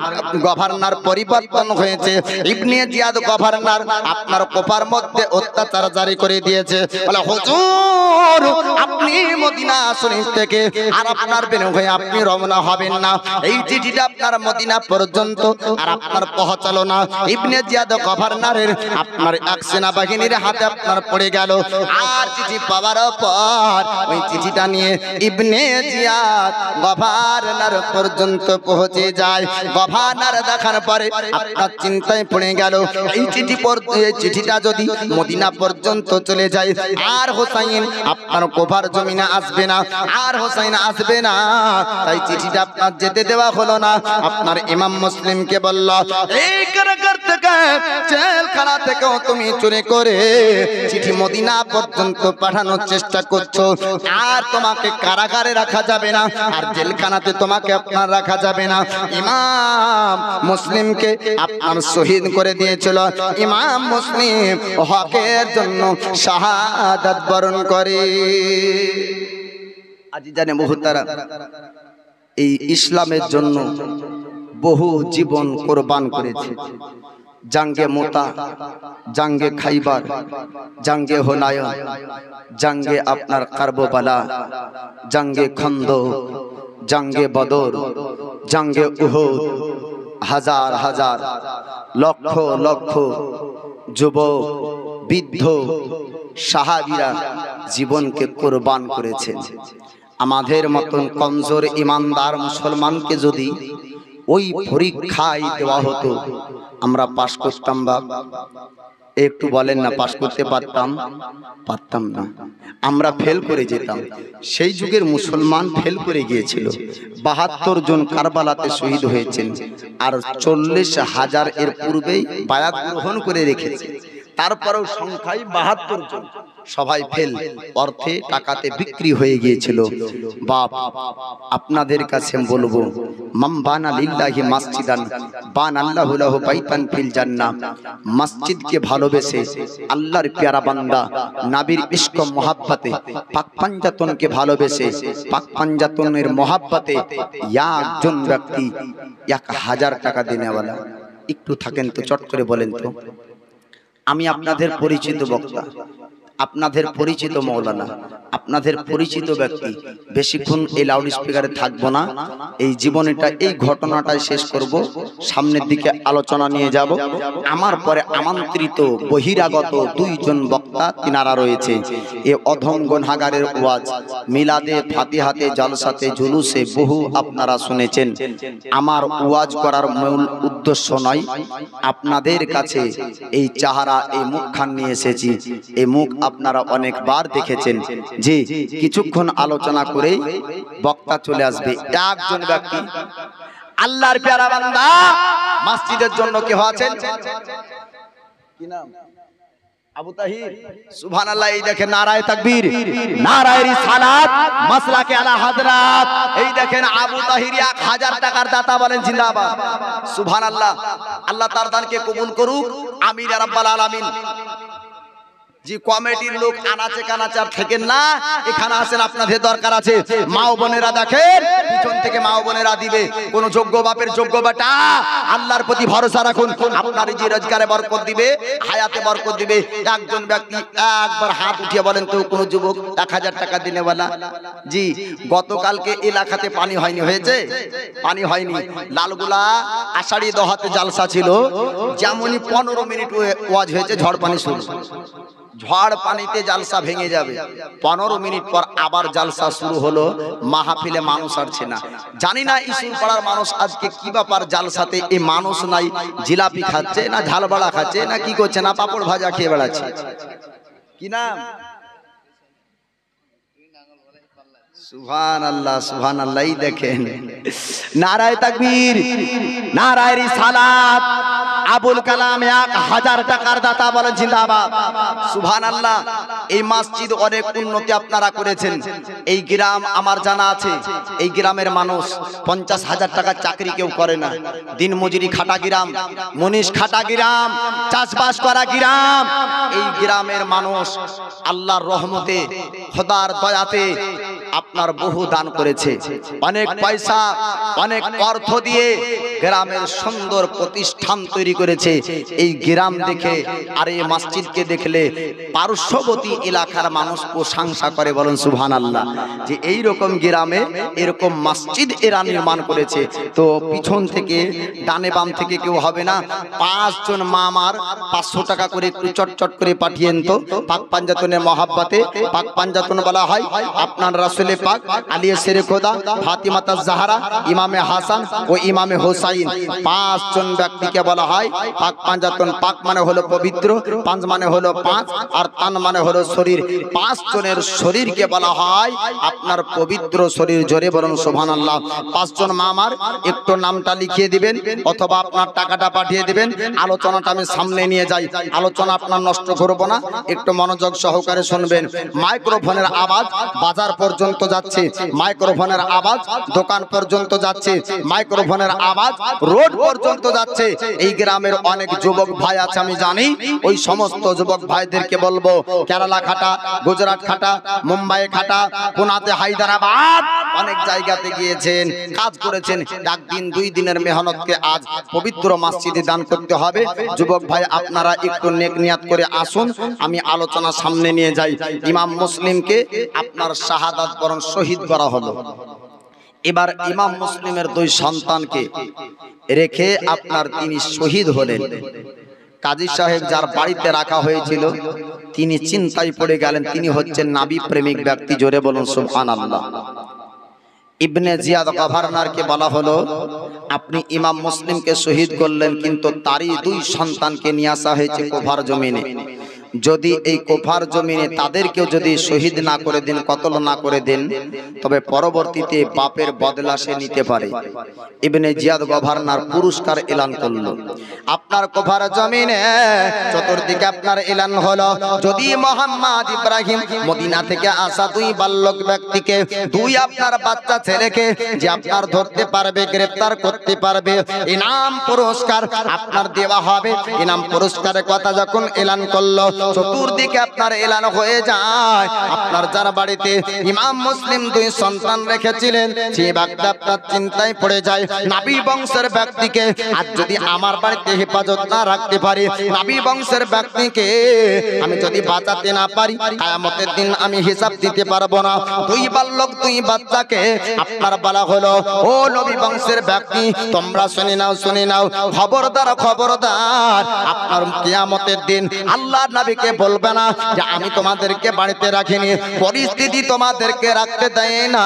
গভর্নর পরিবর্তন হয়েছে। ইবনে জিয়াদ গভর্নর আপনার কুফার মধ্যে অত্যাচার জারি করে দিয়েছে। বলে হুজুর আপনি মদিনা শরীফ থেকে আর আপনার বের হয়ে আপনি রওনা হবেন না। এই চিঠিটা আপনার মদিনা পর্যন্ত আর আপনার পৌঁছালো না। ইবনে জিয়াদ গভর্নরের আপনার এক সেনাবাহিনীর হাতে আপনার পড়ে গেল। আর চিঠি পাওয়ার পর ওই চিঠিটা নিয়ে ইবনে জিয়াদ গভর্নর পর্যন্ত পৌঁছে যায়। গভর্নর দেখার পরে আপনার চিন্তায় পড়ে গেল, এই চিঠিটা যদি মদিনা পর্যন্ত চলে যায় আর হোসাইন আপনার কুফার জমিনে আসবে না, আর হোসাইন আসবে না, তাই চিঠিটা আপনার যেতে দেওয়া হলো না। আপনার ইমাম মুসলিমকে বলল, এই কারাগার থেকে জেলখানা থেকেও তুমি চুরি করে চিঠি মদিনা পর্যন্ত পাঠানোর চেষ্টা করছো, আর তোমাকে কারাগারে রাখা যাবে না, আর জেলখানাতে তোমাকে আপনার রাখা যাবে না। ইমাম মুসলিমকে আপনার শহীদ করে দিয়েছিল। ইমাম মুসলিম হকের জন্য শাহাদাত বরণ করে। আজিজানে মুহতারাম, এই ইসলামের জন্য বহু জীবন কোরবান করেছে। জাঙ্গে মোতা, জাঙ্গে খাইবার, জাঙ্গে হুনায়ন, জাঙ্গে আপনার কারবালা, জাঙ্গে খন্দক, জাঙ্গে বদর, জাঙ্গে উহুদ, হাজার হাজার লক্ষ লক্ষ যুবক বৃদ্ধ সাহাবীরা জীবনকে কোরবান করেছেন। আমাদের মতন কমজোর ইমানদার মুসলমানকে যদি ওই পরীক্ষায় দেওয়া হতো, আমরা পাশ করতাম? বা একটু বলেন না, পাশ করতে পারতাম? পারতাম না, আমরা ফেল করে যেতাম। সেই যুগের মুসলমান ফেল করে গিয়েছিল। ৭২ জন কারবালাতে শহীদ হয়েছেন, আর ৪০,০০০ এর পূর্বেই বায়াত গ্রহণ করে রেখেছে। তারপরেও সংখ্যায় ৭২ জন, সবাই ফেল, অর্থে টাকাতে বিক্রি হয়ে গিয়েছিল। বাপ আপনাদের কাছে বলবো, মাম বানা লিল্লাহি মাসজিদান বানাল্লাহু লাহু বাইতান ফিল জান্নাহ। মসজিদকে ভালোবেসে আল্লাহর প্যারা বান্দা নবীর ইশক মোহাব্বতে পাক পাঞ্জাতনকে ভালোবেসে পাক পাঞ্জাতনের মোহাব্বতে একজন ব্যক্তি ১০০০ টাকা দেনেওয়ালা, একটু থাকেন তো, চট করে বলেন তো। আমি আপনাদের পরিচিত বক্তা, আপনাদের পরিচিত মৌলানা, আপনাদের পরিচিত ব্যক্তি। বেশিক্ষণ এই লাউড স্পিকারে থাকবো না, এই জীবনটা এই ঘটনাটাই শেষ করব, সামনের দিকে আলোচনা নিয়ে যাব। আমার পরে আমন্ত্রিত বহিরাগত ২ জন বক্তা তিনারা রয়েছে। এ অধম গুনাহগারের ওয়াজ মিলাদে, ফাতিহাতে, জলসাতে, জুলুসে বহু আপনারা শুনেছেন। আমার ওয়াজ করার মূল উদ্দেশ্য নয়, আপনাদের কাছে এই চেহারা, এই মুখখান নিয়ে এসেছি। এই মুখ আপনারা অনেকবার দেখেছেন যে কিছুক্ষণ আলোচনা করে বক্তা চলে আসবে। একজন ব্যক্তি আল্লাহর প্যারা বান্দা মসজিদের জন্য কে আছেন, কি নাম? আবু তাহির। সুবহানাল্লাহ। এই দেখেন নারায়ে তাকবীর, নারায়ে রিসালাত, মাসলাকে আলা হযরত। এই দেখেন আবু তাহির ১০০০ টাকার দাতা, বলেন জিন্দাবাদ। সুবহানাল্লাহ। আল্লাহ তার দানকে কবুল করুক, আমিন ইয়া রাব্বাল আলামিন। জি কমিটির লোক আনাচে কানাচে আর থাকেন না, এখানে আসেন, আপনাদের দরকার আছে। মা ও বোনেরা দেখেন, পিছন থেকে মা ও বোনেরা দিবে। কোন যোগ্য বাপের যোগ্য বেটা, আল্লাহর প্রতি ভরসা রাখুন, আপনার যে রোজগারে বরকত দিবে, হায়াতে বরকত দিবে। একজন ব্যক্তি একবার হাত উঠিয়ে বলেন তো, কোন যুবক ১০০০ টাকা দিনেওয়ালা? জি গতকালকে এলাকাতে পানি হয়নি, হয়েছে? পানি হয়নি। লালগুলা আষাঢ়ি দহাতে জালসা ছিল, যেমনই ১৫ মিনিট ওয়াজ হয়েছে, ঝড় পানি শুরু। ঝড় পানিতে জালসা ভেঙে যাবে। 15 মিনিট পর আবার জালসা শুরু হলো, মাহফিলে মানুষ আসছে না। জানি না ইসুর পাড়ার মানুষ আজকে কি ব্যাপার, জালসাতে এই মানুষ নাই, জিলাপি খাচ্ছে না ঝালবাড়া খাচ্ছে না কি করছে না পাপড় ভাজা খেয়ে বেড়াচ্ছে। কি নাম? সুবহানাল্লাহ সুবহানাল্লাহ। এই দেখেন, নারায়ে তাকবীর, নারায়ে রিসালাত। আবুল কালাম 1000 টাকার দাতা বলেন জিন্দাবাদ। সুবহানাল্লাহ। এই মসজিদ অনেক উন্নতি আপনারা করেছেন। এই গ্রাম আমার জানা আছে, এই গ্রামের মানুষ 50,000 টাকার চাকরি কেউ করে না। দিন মজুরি খাটা গ্রাম, মনীষ খাটা গ্রাম, চাষবাস করা গ্রাম। এই গ্রামের মানুষ আল্লাহর রহমতে, খোদার দয়াতে আপনার বহু দান করেছে। অনেক পয়সা, অনেক অর্থ দিয়ে গ্রামের সুন্দর প্রতিষ্ঠান তৈরি করেছে। এই গ্রাম দেখে আর এই মসজিদকে দেখলে পার্শ্ববর্তী এলাকার মানুষ প্রশংসা করে, বলেন সুবহানাল্লাহ, যে এই রকম গ্রামে এরকম মসজিদ এরা নির্মাণ করেছে। তো পিছন থেকে ডানে বাম থেকে কেউ হবে না, 5 জন মামার 500 টাকা করে একটু চটচট করে পাঠিয়েন তো। পাক পাঞ্জাতনের মহাব্বতে, পাক পাঞ্জাতন বলা হয় আপনার রাসূলে পাক আলী শেরে খোদা, ফাতিমাতা জাহরা, ইমামে হাসান ও ইমামে হোসাইন, 5 জন ব্যক্তিকে বলা হয় পাক পাঞ্জাতন। পাক মানে হলো পবিত্র, পাঁচ মানে হলো 5, আর তান মানে হলো শরীর। 5 জনের শরীরকে বলা হয় আপনার পবিত্র শরীর। জোরে বলুন সুবহানাল্লাহ। 5 জন মামার একটু নামটা লিখিয়ে দিবেন অথবা আপনার টাকাটা পাঠিয়ে দিবেন। আলোচনাটা আমি সামনে নিয়ে যাই, আলোচনা আপনার নষ্ট করব না, একটু মনোযোগ সহকারে শুনবেন। মাইক্রোফোনের আওয়াজ বাজার পর্যন্ত যাচ্ছে, মাইক্রোফোনের আওয়াজ দোকান পর্যন্ত যাচ্ছে, মাইক্রোফোনের আওয়াজ রোড পর্যন্ত যাচ্ছে। এই গ্রামের অনেক যুবক ভাই আছে আমি জানি, ওই সমস্ত যুবক ভাইদেরকে বলবো, কেরালা খাটা, গুজরাট খাটা, মুম্বাই খাটা, পুনাতে, হায়দ্রাবাদ, অনেক জায়গাতে গিয়েছেন, কাজ করেছেন। একদিন 2 দিনের মেহনতকে আজ পবিত্র মসজিদে দান করতে হবে। যুবক ভাই আপনারা একটু নেক নিয়াত করে আসুন, আমি আলোচনা সামনে নিয়ে যাই। ইমাম মুসলিমকে আপনার শাহাদাত বরণ শহীদ করা হলো। এবার ইমাম মুসলিমের 2 সন্তানকে রেখে আপনার তিনি শহীদ হলেন। কাজী সাহেব যার বাড়িতে রাখা হয়েছিল তিনি চিন্তায় পড়ে গেলেন, তিনি হচ্ছেন নবী প্রেমিক ব্যক্তি। জোরে বলুন সুবহানাল্লাহ। ইবনে জিয়াদ গভর্নরকে বলা হলো, আপনি ইমাম মুসলিমকে শহীদ করলেন, কিন্তু তারই 2 সন্তানকে নিয়ে আসা হয়েছে কুফার জমিনে। যদি এই কুফার জমিনে তাদেরকেও যদি শহীদ না করে দেন, কতল না করে দেন, তবে পরবর্তীতে বাপের বদলা সে নিতে পারে। ইবনে জিয়াদ গভর্নর পুরস্কার এলান করলো। আপনার কুফার জমিনে চতুর্দিকে আপনার এলান হলো, যদি মোহাম্মদ ইব্রাহিম মদিনা থেকে আসা 2 বালক ব্যক্তিকে, 2 আপনার বাচ্চা ছেলেকে যে আপনার ধরতে পারবে, গ্রেফতার করতে পারবে, ইনাম পুরস্কার আপনার দেওয়া হবে। ইনাম পুরস্কারের কথা যখন এলান করলো, চতুর্দিকে আপনার এলান হয়ে যায়। আপনার যার বাড়িতে ইমাম মুসলিম 2 সন্তান রেখেছিলেন, সেই ব্যক্তি আপনার চিন্তায় পড়ে যায়, নবী বংশের ব্যক্তিকে আজ যদি আমার বাড়িতে হেফাজত না রাখতে পারি, নবী বংশের ব্যক্তিকে আমি যদি বাঁচাতে না পারি, কিয়ামতের দিন আমি হিসাব দিতে পারবো না। 2 বালক 2 বাচ্চাকে আপনার বলা হলো, ও নবী বংশের ব্যক্তি, তোমরা শুনে নাও, শুনে নাও, খবরদার খবরদার, আপনার কিয়ামতের দিন আল্লাহ নবীকে বলবে না যে আমি তোমাদেরকে বাড়িতে রাখিনি, পরিস্থিতি তোমাদেরকে রাখতে দেয় না,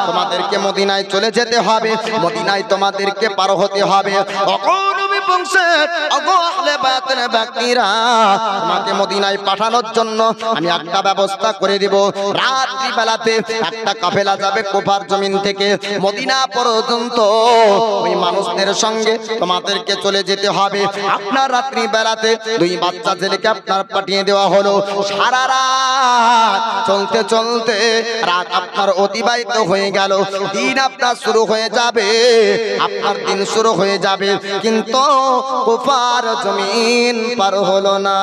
তোমাদেরকে মদিনায় চলে যেতে হবে, মদিনায় তোমাদেরকে পার হতে হবে। নবী বংশের আহলে বায়াতের ব্যক্তিরা, তোমাকে মদিনায় পাঠানোর জন্য আমি একটা ব্যবস্থা করে দিব। রাত্রি বেলাতে একটা কাফেলা যাবে কুফার জমিন থেকে মদিনা পর্যন্ত, ওই মানুষদের সঙ্গে তোমাদেরকে চলে যেতে হবে। আপনার রাত্রি বেলাতে 2 বাচ্চা ছেলেকে আপনার পাঠিয়ে দেওয়া হলো। সারা রাত চলতে চলতে রাত আপনার অতিবাহিত হয়ে গেল, দিন আপনার শুরু হয়ে যাবে, আপনার দিন শুরু হয়ে যাবে, কিন্তু কুফার জমিন পার হলো না।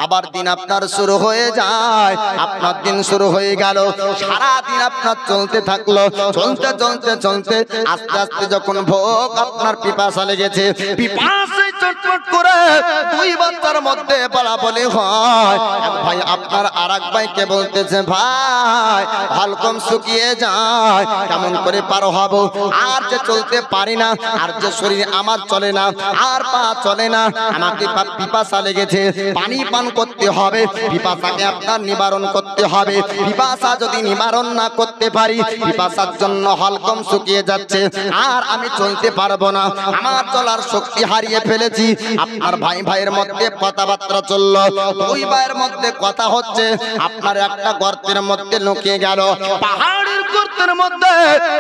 আবার দিন আপনার শুরু হয়ে যায়, আপনার দিন শুরু হয়ে গেল, সারা দিন আপনার চলতে থাকলো, চলতে চলতে চলতে আস্তে আস্তে যখন ভোগ আপনার পিপাসা লেগেছে, পিপাসায় চটচট করে দুই বাচ্চার মধ্যে বলাবলি হয়। এক ভাই আপনার আরেক ভাইকে বলতেছে, ভাই হালকম শুকিয়ে যায়, কেমন করে পার হব? আর যে চলতে পারি না, আর যে শরীর আমার চলে না, আর পা চলে না, আমাকে পিপাসা লেগেছে, পানি পান করতে হবে, পিপাসাকে আপনার নিবারণ করতে হবে। পিপাসা যদি নিবারণ না করতে পারি, পিপাসার জন্য হালকম শুকিয়ে যাচ্ছে, আর আমি চলতে পারবো না, আমার চলার শক্তি হারিয়ে ফেলেছি। আপনার ভাই ভাইয়ের মধ্যে কথাবার্তা চললো, দুই ভাইয়ের মধ্যে কথা হচ্ছে। আপনার একটা গর্তের মধ্যে লুকিয়ে গেল, পাহাড়ের গর্তের মধ্যে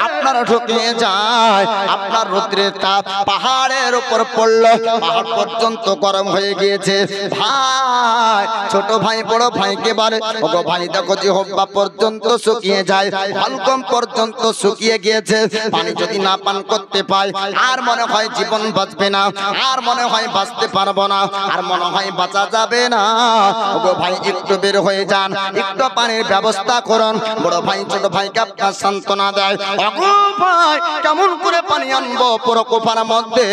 আপনার ঢুকিয়ে যায়। আপনার রৌদ্রের তাপ পাহাড়ের উপর পড়লো, পাহাড় পর্যন্ত গরম হয়ে গিয়েছে। ভাই ছোট ভাই বড় ভাইকে বলে, ওগো ভাই দেখো যে হব্বা পর্যন্ত শুকিয়ে যায়, হালকম পর্যন্ত শুকিয়ে গিয়েছে, পানি যদি না পান করতে পাই, আর মনে হয় জীবন বাঁচবে না, আর মনে হয় বাঁচতে পারবো না, আর মনে হয় বাঁচা যাবে না। ওগো ভাই একটু বের হয়ে যান, একটু পানির ব্যবস্থা করুন। বড় ভাই ছোট ভাইকে আপনার সান্ত্বনা দেয়, ওগো ভাই কেমন করে পানি আনবো? পুরো কোফার মধ্যে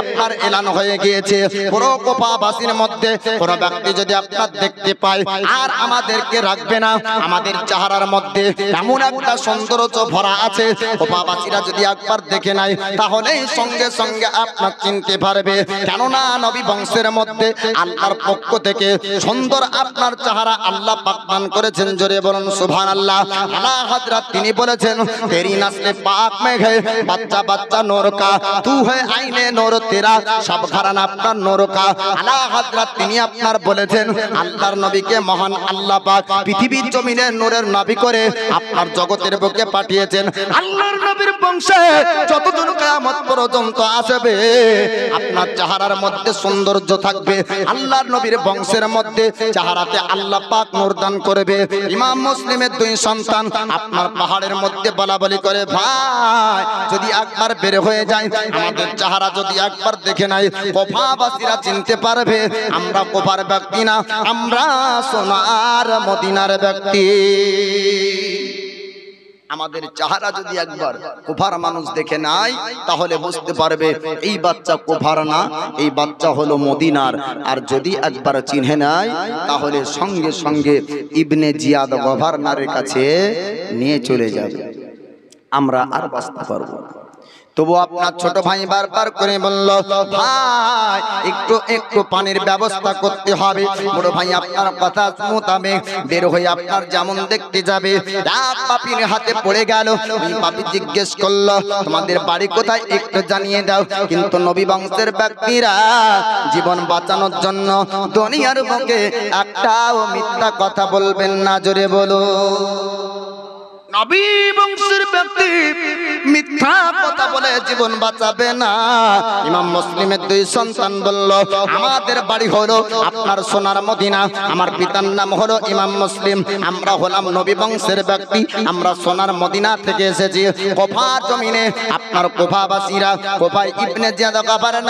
আপনার এলান হয়ে গিয়েছে, পুরো কোফাবাসীর মধ্যে কোন ব্যক্তি যদি আপনার দেখতে পায়, আর আমাদেরকে রাখবে না। আমাদের চেহারার মধ্যে এমন একটা সৌন্দর্য ভরা আছে, কোফাবাসীরা যদি একবার দেখে নাই, তাহলেই সঙ্গে সঙ্গে আপনার চিনতে পারবে। কেননা নবী বংশের মধ্যে আল্লাহর পক্ষ থেকে সুন্দর আপনার চেহারা আল্লাহ পাক দান করেছেন। জোরে বলুন সুবহানাল্লাহ। আলা হযরত তিনি বলেছেন, তেরি নসলে পাক में है बच्चा बच्चा नूर का, तू है आईने नूर तेरा, সব ঘরানা আপনার নূর का। আলা হযরত তিনি আপনার বলেছেন, আল্লাহর নবীকে মহান আল্লাহ পাক পৃথিবীর জমিনে নূরের নবী করে আপনার জগতের বুকে পাঠিয়েছেন। আল্লাহর নবীর বংশে যতদিন কিয়ামত পর্যন্ত আসবে, আপনার চেহারার মধ্যে সৌন্দর্য থাকবে। আল্লাহর নবীর বংশের মধ্যে চেহারাতে আল্লাহ পাক নূর দান করবে। ইমাম মুসলিমের দুই সন্তান আপনার পাহাড়ের মধ্যে বলাবলি করে, ভাই যদি একবার বের হয়ে যায়, আমাদের চেহারা যদি একবার দেখে নাই, কোফাবাসীরা চিনতে পারবে আমরা কোফার ব্যক্তি না, আমরা সোনার মদিনার ব্যক্তি। আমাদের চেহারা যদি একবার কোফার মানুষ দেখে নাই, তাহলে বুঝতে পারবে এই বাচ্চা কোফার না, এই বাচ্চা হলো মদিনার। আর যদি একবার চিনে নাই, তাহলে সঙ্গে সঙ্গে ইবনে জিয়াদ গভর্নরের কাছে নিয়ে চলে যাবে, আমরা আর বাঁচতে পারবো না। তবু আপনার ছোট ভাই বারবার করে বলল, ভাই একটু একটু পানির ব্যবস্থা করতে হবে। বড় ভাই আপনার কথা মোতাবেক বের হয়ে আপনার যেমন দেখতে যাবে, এক পাপির হাতে পড়ে গেল। ওই পাপি জিজ্ঞেস করলো, তোমাদের বাড়ি কোথায় একটু জানিয়ে দাও। কিন্তু নবী বংশের ব্যক্তিরা জীবন বাঁচানোর জন্য দুনিয়ার বুকে একটাও মিথ্যা কথা বলবেন না। জোরে বলো, নবী বংশের ব্যক্তি মিথ্যা কথা বলে জীবন বাঁচাবে না। ইমাম মুসলিমের দুই সন্তান বলল, আমাদের বাড়ি হলো আপনার সোনার মদিনা, আমার পিতার নাম হলো ইমাম মুসলিম, আমরা হলাম নবী বংশের ব্যক্তি, আমরা সোনার মদিনা থেকে এসেছি। কোফা জমিনে আপনার কোফাবাসীরা, কোফা ইবনে জিয়াদ গভর্নর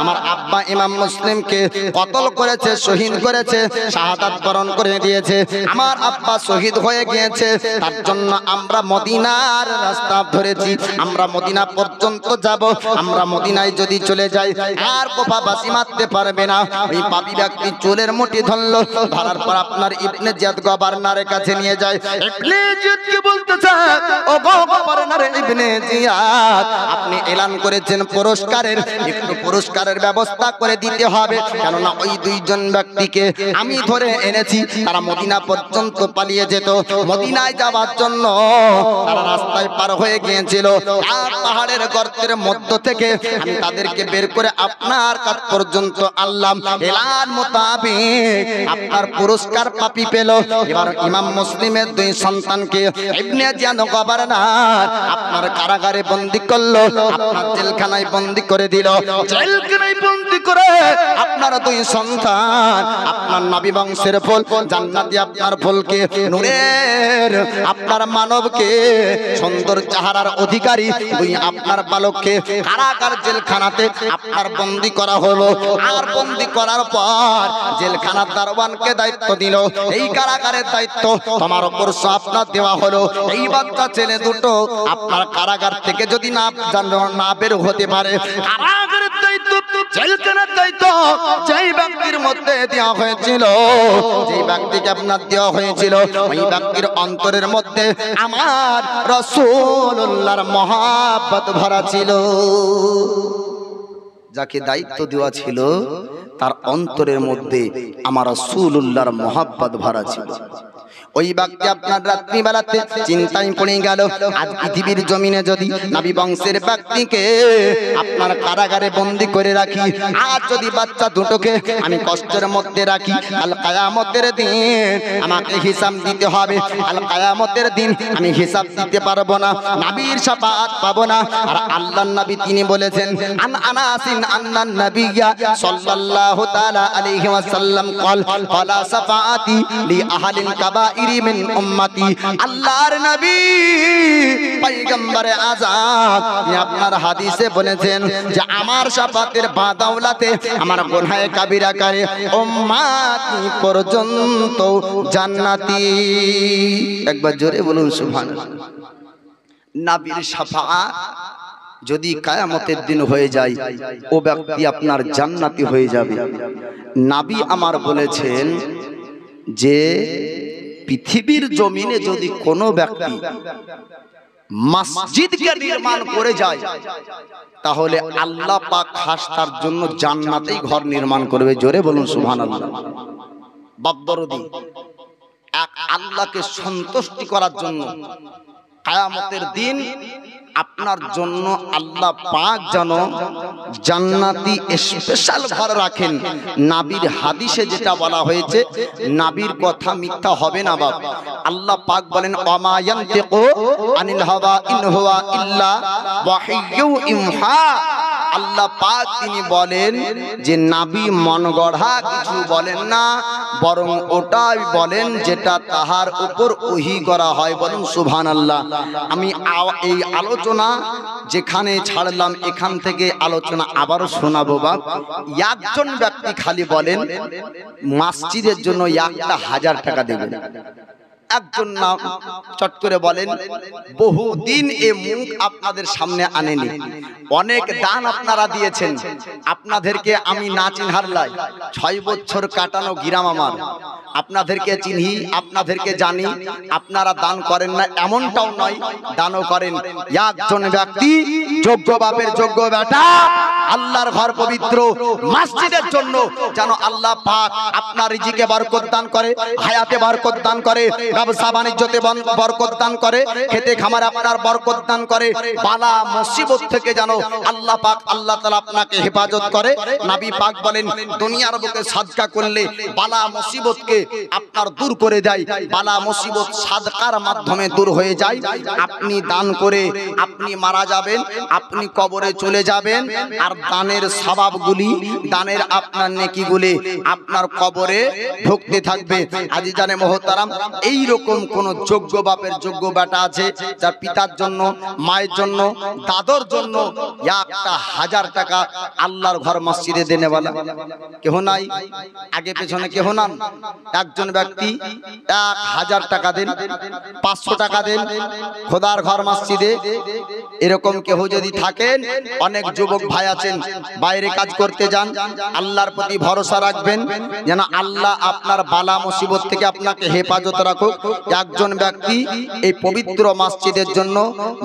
আমার আব্বা ইমাম মুসলিমকে কতল করেছে, শহীদ করেছে, শাহাদাত বরণ করে দিয়েছে। আমার আব্বা শহীদ হয়ে গিয়েছে, তার জন্য আমরা মদিনার রাস্তা ধরেছি, আমরা মদিনা পর্যন্ত যাব। আমরা মদিনায় যদি চলে যাই, আর কোফাবাসী মারতে পারবে না। ওই পাপী ব্যক্তি চুলের মুঠি ধরলো, ধরার পর আপনার ইবনে জিয়াদ গভর্নরের কাছে নিয়ে যায়। ইবনে জিয়াদকে বলতেছে, ও গভর্নর ইবনে জিয়াদ, আপনি এলান করেছেন পুরস্কারের, একটু পুরস্কারের ব্যবস্থা করে দিতে হবে। কেননা ওই দুইজন ব্যক্তিকে আমি ধরে এনেছি, তারা মদিনা পর্যন্ত পালিয়ে যেত। মদিনায় যাওয়ার জন্য তারা রাস্তায় পার হয়ে গিয়েছিল, আর পাহাড়ের গর্তের মধ্য থেকে আমি তাদেরকে বের করে আপনার কাছ পর্যন্ত আনলাম। এলান মোতাবেক আপনার পুরস্কার পাপি পেল। এবার ইমাম মুসলিমের দুই সন্তানকে ইবনে জিয়াদ গভর্নর আপনার কারাগারে বন্দী করলো, আপনার জেলখানায় বন্দী করে দিল। জেলখানায় বন্দী করে আপনার দুই সন্তান আপনার নবী বংশের ফুল জান্নাতি আপনার ফুলকে নূরের আপনার মানবকে সুন্দর চেহারার অধিকারী দুই আপনার বালককে কারাগার জেলখানাতে আপনার বন্দী করা হলো। আর বন্দী করার পর জেলখানার দারোয়ানকে দায়িত্ব দিল, এই কারাগারের দায়িত্ব তোমার উপর আপনার দেওয়া হলো। এই বাচ্চা ছেলে দুটো আপনার কারাগার থেকে যদি না বের হতে পারে, কারাগারের দায়িত্ব, জেলখানার দায়িত্ব যেই ব্যক্তির মধ্যে দেওয়া হয়েছিল, যেই ব্যক্তিকে আপনার দেওয়া হয়েছিল, ওই ব্যক্তির অন্তরের মধ্যে আমার রাসূলুল্লাহর মহব্বত ভরা ছিল। যাকে দায়িত্ব দেওয়া ছিল তার অন্তরের মধ্যে আমার রাসূলুল্লাহর মহব্বত ভরা ছিল। ওই ব্যক্তি আপনার রাত্রিবেলাতে চিন্তায় পড়ে গেল, আজ পৃথিবীর জমিনে যদি নবী বংশের ব্যক্তিকে আপনার কারাগারে বন্দী করে রাখি, আজ যদি বাচ্চা দুটোকে আমি কষ্টের মধ্যে রাখি, কাল কিয়ামতের দিন আমাকে হিসাব দিতে হবে। কাল কিয়ামতের দিন আমি হিসাব দিতে পারবো না, নবীর শাফাআত পাবো না। আর আল্লাহর নবী তিনি বলেছেন, আন আনাসিন আন্নান নবিয়্যা সাল্লাল্লাহু তাআলা আলাইহি ওয়াসাল্লাম ক্বালা শাফাআতি লি আহলিল কাবাইর মিন উম্মতি। আল্লাহর নবী পয়গম্বরে আযম আপনার হাদিসে বলেছেন যে আমার শাফাতের বাদাওলাতে আমার গুনাহে কাবিরা করে উম্মতি পর্যন্ত জান্নাতি। একবার জোরে বলুন সুবহানাল্লাহ। নবীর শাফাআত যদি কিয়ামতের দিন হয়ে যায়, ও ব্যক্তি আপনার জান্নাতি হয়ে যাবে। নবী আমার বলেছেন যে পৃথিবীর জমিনে যদি কোনো ব্যক্তি মসজিদকে নির্মাণ করে যায়, তাহলে আল্লাহ পাক খাস তার জন্য জান্নাতেই ঘর নির্মাণ করবে। জোরে বলুন সুবহানাল্লাহ। বাদদরদি এক আল্লাহকে সন্তুষ্টি করার জন্য কিয়ামতের দিন আপনার জন্য আল্লাহ পাক যেন জান্নাতি স্পেশাল ঘর রাখেন। নবীর হাদিসে যেটা বলা হয়েছে, নবীর কথা মিথ্যা হবে না বাপ। আল্লাহ পাক বলেন, ওয়ামা ইয়ানতিকু আনিল হাওয়া ইন হুয়া ইল্লা ওয়াহিয়্যু ইউহা। আল্লাহ পাক তিনি বলেন যে নবী মন গড়া কিছু বলেন না, বরং ওটাই বলেন যেটা তাহার উপর ওহী করা হয়। বলুন সুবহানাল্লাহ। আমি এই আলোচনা যেখানে ছাড়লাম এখান থেকে আলোচনা আবারও শোনাবো বাপ। একজন ব্যক্তি খালি বলেন মসজিদের জন্য 1,000 টাকা দেবেন। একজন নাম চট করে বলেন, বহুদিন এ মুখ আপনাদের সামনে আনেনি, অনেক দান আপনারা দিয়েছেন, আপনাদেরকে আমি না চিনহার লাই, 6 বছর কাটানো গিরাম আমার, আপনাদেরকে চিনি, আপনাদেরকে জানি, আপনারা দান করেন না এমনটাও নয়, দানও করেন। একজন ব্যক্তি যোগ্য বাপের যোগ্য বেটা আল্লাহর ঘর পবিত্র মসজিদের জন্য যেন আল্লাহ পাক আপনার রিজিকে বরকত দান করে, হায়াতে বরকত দান করে, ব্যবসা বাণিজ্যতে বরকত দান করে, খেতে খামারে আপনার বরকত দান করে, বালা মুসিবত থেকে যেন আল্লাহ পাক আল্লাহ তাআলা আপনাকে হেফাজত করে। নবী পাক বলেন, দুনিয়ার বুকে সাদকা করলে বালা মুসিবতকে আপনার দূর করে দেয়, বালা মুসিবত সাদকার মাধ্যমে দূর হয়ে যায়। আপনি দান করে আপনি মারা যাবেন, আপনি কবরে চলে যাবেন, আর দানের সওয়াবগুলি, দানের আপনার নেকিগুলি আপনার কবরে ঢুকতে থাকবে। আজিজানে মুহতারাম, এই রকম কোন যোগ্য বাপের যোগ্য বেটা আছে যার পিতার জন্য, মায়ের জন্য, দাদর জন্য 1,000 টাকা আল্লাহর ঘর মসজিদে দেনেওয়ালা কেহ নাই? আগে পেছনে কেহ নান? একজন ব্যক্তি 1,000 টাকা দেন, 500 টাকা দেন খোদার ঘর মসজিদে। এরকম কেহ যদি থাকেন, অনেক যুবক ভাই আছেন বাইরে কাজ করতে যান, আল্লাহর প্রতি ভরসা রাখবেন যেন আল্লাহ আপনার বালা মুসিবত থেকে আপনাকে হেফাজত রাখুক। একজন ব্যক্তি এই পবিত্র মসজিদের জন্য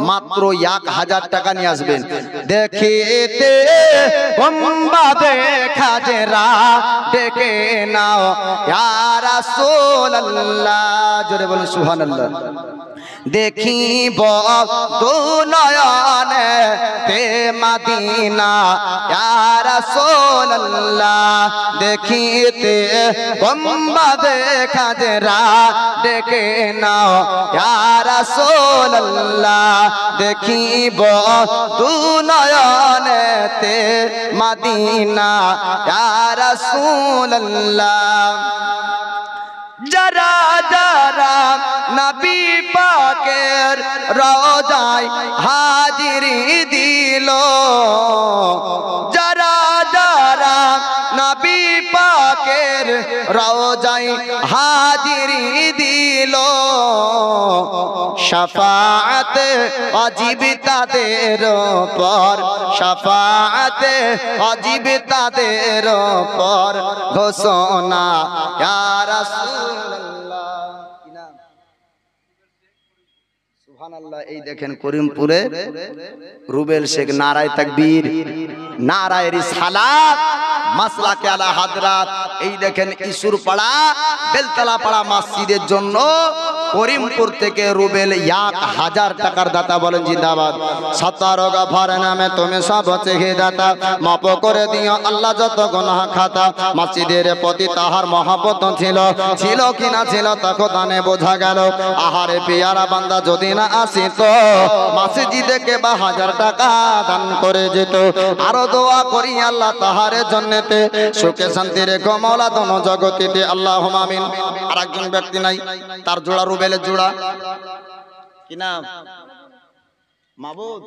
মাত্র 1,000 টাকা নিয়ে আসবেন। দেখিতে গম্বাদে খাজরা ডেকে নাও ইয়া রাসূলুল্লাহ। জোরে বলুন সুবহানাল্লাহ। দেখিব দুনয়নে তে মদিনা ইয়া রাসূলুল্লাহ, দেখিতে গম্বাদে খাজরা ডেকে নাও ইয়া রাসূলুল্লাহ, দেখিব দুনয়নে তে মদিনা ইয়া রাসূলুল্লাহ। যারা যারা নবী পাক পাকের রওজায় হাজিরি দিল যারা যারা নবী পাকের রওজায় হাজিরি দিল শাফাআত ওয়াজিব তাদের উপর শাফাআত ওয়াজিব তাদের উপর ঘোষণা ইয়া রাসূলুল্লাহ কি নাম সুবহানাল্লাহ। এই দেখেন করিমপুরে রুবেল শেখ নারায়ে তাকবীর নারায়ে রিসালাত মাসলাকে আলা হাজরাত। এই দেখেন ইসুরপাড়া বেলতলা পাড়া মসজিদের জন্য করিমপুর থেকে রুবেল 1000 টাকার দাতা বলেন জিন্দাবাদ। 17 গফার নামে তুমি সব চেহে দাতা মাফ করে দিও আল্লাহ যত গুনাহ খাতা। মসজিদের প্রতি তাহার মহব্বত ছিল ছিল কিনা ছিল তা খোদানে বোঝা গেল। আহারে পেয়ারা বান্দা যদি না আসিত মসজিদে কে 1000 টাকা দান করে যেত। আরো দোয়া করি আল্লাহ তাহারে জন্নতে সুখে শান্তি রেখো মাওলা দোনো জগতেতে আল্লাহুম্মা আমিন। আরেকজন ব্যক্তি নাই তার জোড়া রুবেলের জোড়া কি নাম মাবুদ।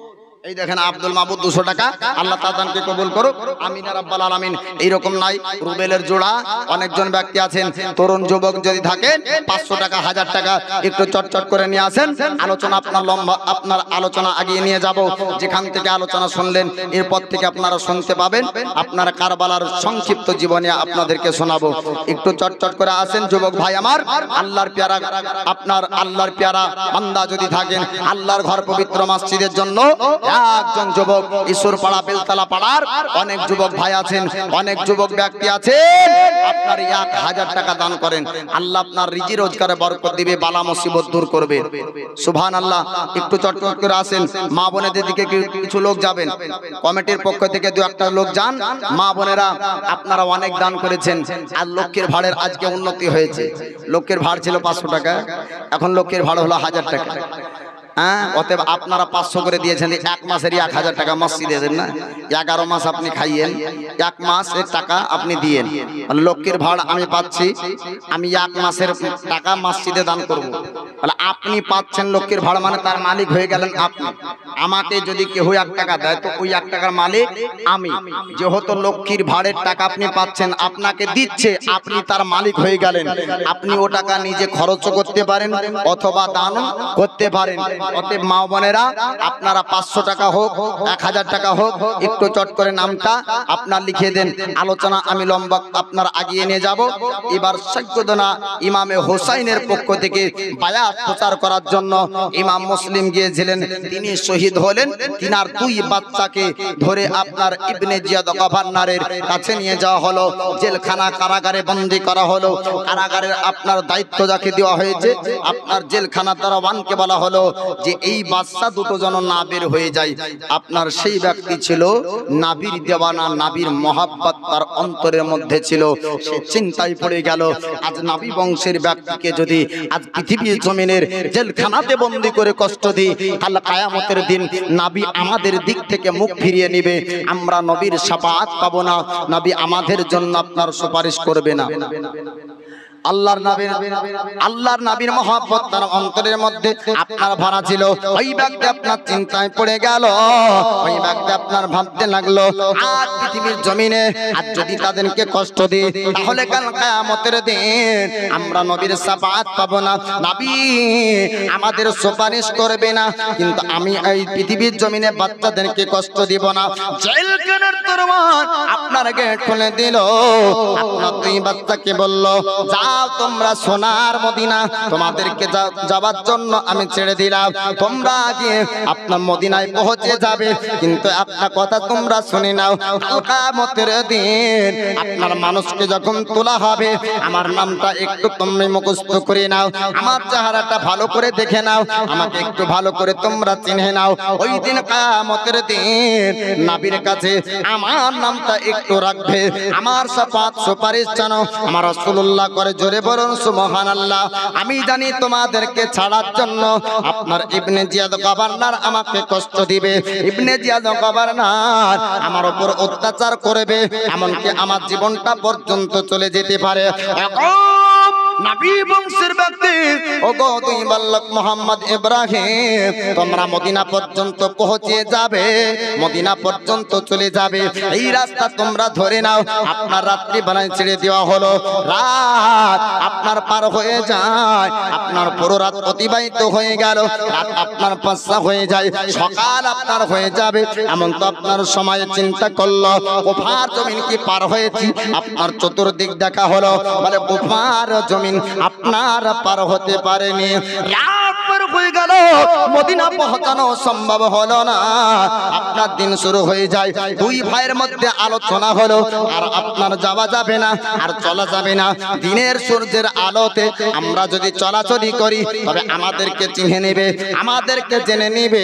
এই দেখেন আব্দুল মাবুদ 200 টাকা আল্লাহ তাআলাকে কবুল করুক আমিন ইয়া রাব্বাল আলামিন। এইরকম নাই রুবেলের জোড়া অনেকজন ব্যক্তি আছেন তরুণ যুবক যদি থাকেন 500 টাকা 1000 টাকা একটু চটচট করে নিয়ে আসেন। আলোচনা আপনার লম্বা আপনার আলোচনা আগিয়ে নিয়ে যাব। যেখান থেকে আলোচনা শুনলেন এরপর থেকে আপনারা শুনতে পাবেন আপনার কারবালার সংক্ষিপ্ত জীবনে আপনাদেরকে শোনাবো। একটু চটচট করে আসেন যুবক ভাই আমার। আল্লাহর পেয়ারা আপনার আল্লাহর পেয়ারা বান্দা যদি থাকেন আল্লাহর ঘর পবিত্র মসজিদের জন্য একজন যুবক ঈশ্বরপাড়া বেলতলা পাড়ার অনেক যুবক ভাই আছেন অনেক যুবক ব্যক্তি আছেন আপনার 1000 টাকা দান করেন আল্লাহ আপনার রিজি রোজগারে বরকত দিবে বালা মুসিবত দূর করবে সুবহানাল্লাহ। একটু চটচট করে আসেন মা বোনেদের দিকে কিছু লোক যাবেন কমিটির পক্ষ থেকে দু একটা লোক যান। মা বোনেরা আপনারা অনেক দান করেছেন আর লক্ষ্যের ভাড়ের আজকে উন্নতি হয়েছে। লক্ষ্যের ভাড় ছিল 500 টাকা এখন লক্ষ্যের ভাড় হলো 1000 টাকা। হ্যাঁ অতএব আপনারা 500 করে দিয়েছেন এক মাসের 1000 টাকা মসজিদে দেন না 11 মাস আপনি খাইয়েন 1 মাসের টাকা আপনি দিয়েন লক্ষ্যের ভাড় আমি পাচ্ছি আমি 1 মাসের টাকা মসজিদে দান করব। তাহলে আপনি পাচ্ছেন লক্ষ্যের ভাড় মানে তার মালিক হয়ে গেলেন আপনি। আমাকে যদি কেউ 1 টাকা দেয় তো ওই 1 টাকার মালিক আমি। যেহেতু লক্ষ্মীর ভাড়ের টাকা আপনি পাচ্ছেন আপনাকে দিচ্ছে আপনি তার মালিক হয়ে গেলেন। আপনি ও টাকা নিজে খরচ করতে পারেন অথবা দান করতে পারেন। অতএব মা বোনেরা আপনারা 500 টাকা হোক 1000 টাকা হোক একটু চট করে নামটা আপনার লিখে দেন। আলোচনা আমি লম্বা আপনার আগিয়ে নিয়ে যাব। এবার সৈয়দনা ইমামে হোসাইনের পক্ষ থেকে বায়াত প্রচার করার জন্য ইমাম মুসলিম গিয়েছিলেন তিনি শহীদ হলেন। তিনার 2 বাচ্চাকে ধরে আপনার ইবনে জিয়াদ গভর্নরের কাছে নিয়ে যাওয়া হলো জেলখানা কারাগারে বন্দী করা হলো। কারাগারের আপনার দায়িত্ব যাকে দেওয়া হয়েছে আপনার জেলখানা দারোয়ানকে বলা হলো যে এই বাচ্চা দুটো যেন না বের হয়ে যায়। আপনার সেই ব্যক্তি ছিল নাবির দেওয়ানা নাবির মহাব্বত তার অন্তরের মধ্যে ছিল। সে চিন্তায় পড়ে গেল আজ নাবি বংশের ব্যক্তিকে যদি আজ পৃথিবীর জমিনের জেলখানাতে বন্দী করে কষ্ট দিই কাল কিয়ামতের দিন নাবি আমাদের দিক থেকে মুখ ফিরিয়ে নেবে আমরা নবীর শাফাআত পাবো না নবী আমাদের জন্য আপনার সুপারিশ করবে না। আল্লাহর নবীর মহব্বত তার অন্তরের মধ্যে আপনার ভরা ছিল। ওই ব্যক্তি আপনার চিন্তায় পড়ে গেল ওই ব্যক্তি আপনার ভাবতে লাগলো আর পৃথিবীর জমিনে আর যদি তাদেরকে কষ্ট দিই তাহলে কাল কিয়ামতের দিন আমরা নবীর শাফাআত পাবো না নবী আমাদের সুপারিশ করবে না। কিন্তু আমি এই পৃথিবীর জমিনে বাচ্চাদেরকে কষ্ট দিব না। জেলখানার দরওয়ান আপনার গেট খুলে দিল আপনার 2 বাচ্চাকে বলল যাও তোমরা সোনার মদিনা তোমাদেরকে যাওয়ার জন্য আমি ছেড়ে দিলাম তোমরা গিয়ে আপনার মদিনায় পৌঁছে যাবে। কিন্তু একটা কথা তোমরা শুনে নাও কিয়ামতের দিন আপনার মানুষকে যখন তোলা হবে আমার নামটা একটু তুমি মুখস্থ করে নাও আমার চেহারাটা ভালো করে দেখে নাও আমাকে একটু ভালো করে তোমরা চিনে নাও। ওই দিন কিয়ামতের দিন নবীর কাছে আমার নামটা একটু রাখবে আমার শাফাআত সুপারিশ জানো আমার রাসূলুল্লাহ করে জোরে বলুন সুবহানাল্লাহ। আমি জানি তোমাদেরকে ছাড়ার জন্য আপনার ইবনে জিয়াদ গভর্নর আমাকে কষ্ট দিবে ইবনে জিয়াদ গভর্নর আমার উপর অত্যাচার করবে এমনকি আমার জীবনটা পর্যন্ত চলে যেতে পারে। নবী বংশের ব্যক্তি, ওগো দুই বালক মোহাম্মদ ইব্রাহিম, তোমরা মদিনা পর্যন্ত পৌঁছে যাবে, মদিনা পর্যন্ত চলে যাবে। এই রাস্তা তোমরা ধরে নাও। আপনার রাত্রি বেলায় ছেড়ে দেওয়া হলো, রাত আপনার পার হয়ে যায়, আপনার পুরো রাত অতিবাহিত হয়ে গেল, রাত আপনার পাঁচটা হয়ে যায়, সকাল আপনার হয়ে যাবে। এমন তো আপনার সময় চিন্তা করলো, কুফার জমিন কি পার হয়েছি? আপনার চতুর্দিক দেখা হলো, বলে কুফার জমিন আপনার পার হতে পারেনি। রাত পার হয়ে গেল, মদিনা পৌঁছানো সম্ভব হলো না। আপনার দিন শুরু হয়ে যায়। দুই ভাইয়ের মধ্যে আলোচনা হলো, আর আপনার যাওয়া যাবে না, আর চলা যাবে না। দিনের সূর্যের আলোতে আমরা যদি চলাচলি করি, তবে আমাদেরকে চিনে নেবে, আমাদেরকে জেনে নেবে,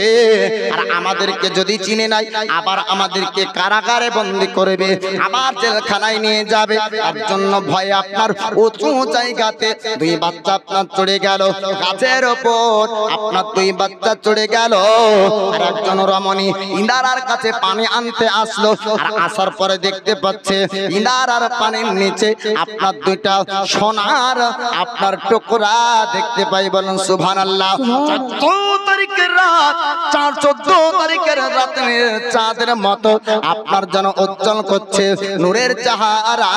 আর আমাদেরকে যদি চিনে নাই, আবার আমাদেরকে কারাগারে বন্দী করবে, আবার জেলখানায় নিয়ে যাবে। তার জন্য ভয়ে আপনার উঁচু জায়গাতে দুই বাচ্চা আপনার চড়ে গেল, গাছের ওপর আপনার দুই বাচ্চা চড়ে গেল। আর একজন রমণী ইনারার কাছে পানি আনতে আসলো, আর আসার পরে দেখতে পাচ্ছে ইনারার পানির নিচে আপনার দুইটা সোনার আপনার টুকরা দেখতে পাই। বলেন সুবহানাল্লাহ। 14 তারিখের রাত, 14 তারিখের রাতের চাঁদের মতো আপনার যেন উজ্জ্বল করছে নূরের চেহারা।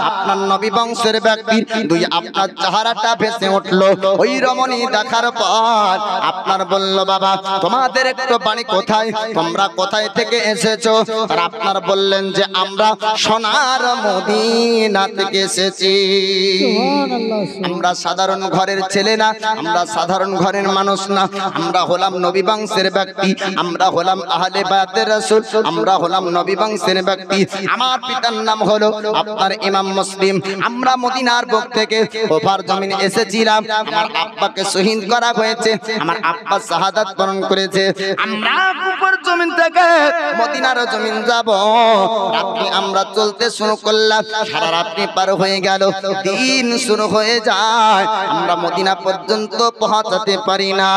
আপনার নবী বংশের ব্যক্তি দুই আপনার চেহারাটা ভেসে উঠলো। ওই রমণী দেখার পর আপনার বলল, বাবা তোমাদের একটু বাড়ি কোথায়, তোমরা কোথায় থেকে এসেছো? আর আপনার বললেন যে আমরা সোনার মদিনা থেকে এসেছি। আমরা সাধারণ ঘরের ছেলে না, আমরা সাধারণ ঘরের মানুষ না, আমরা হলাম নবী বংশের ব্যক্তি, আমরা হলাম আহলে বায়াতের রাসূল, আমরা হলাম নবী বংশের ব্যক্তি। আমার পিতার নাম হলো আপনার ইমাম মুসলিম। আমরা মদিনার বুক থেকে কুফার জমিন এসেছিলাম। আমার আব্বাকে শহীদ করা হয়েছে, আমার আব্বা শাহাদাত বরণ করেছে। আমরা কুফার জমিন থেকে মদিনার জমিন যাব। রাত্রি আমরা চলতে শুরু করলাম, সারা রাত্রি পার হয়ে গেল, দিন শুরু হয়ে যায়, আমরা মদিনা পর্যন্ত পৌঁছাতে পারি না।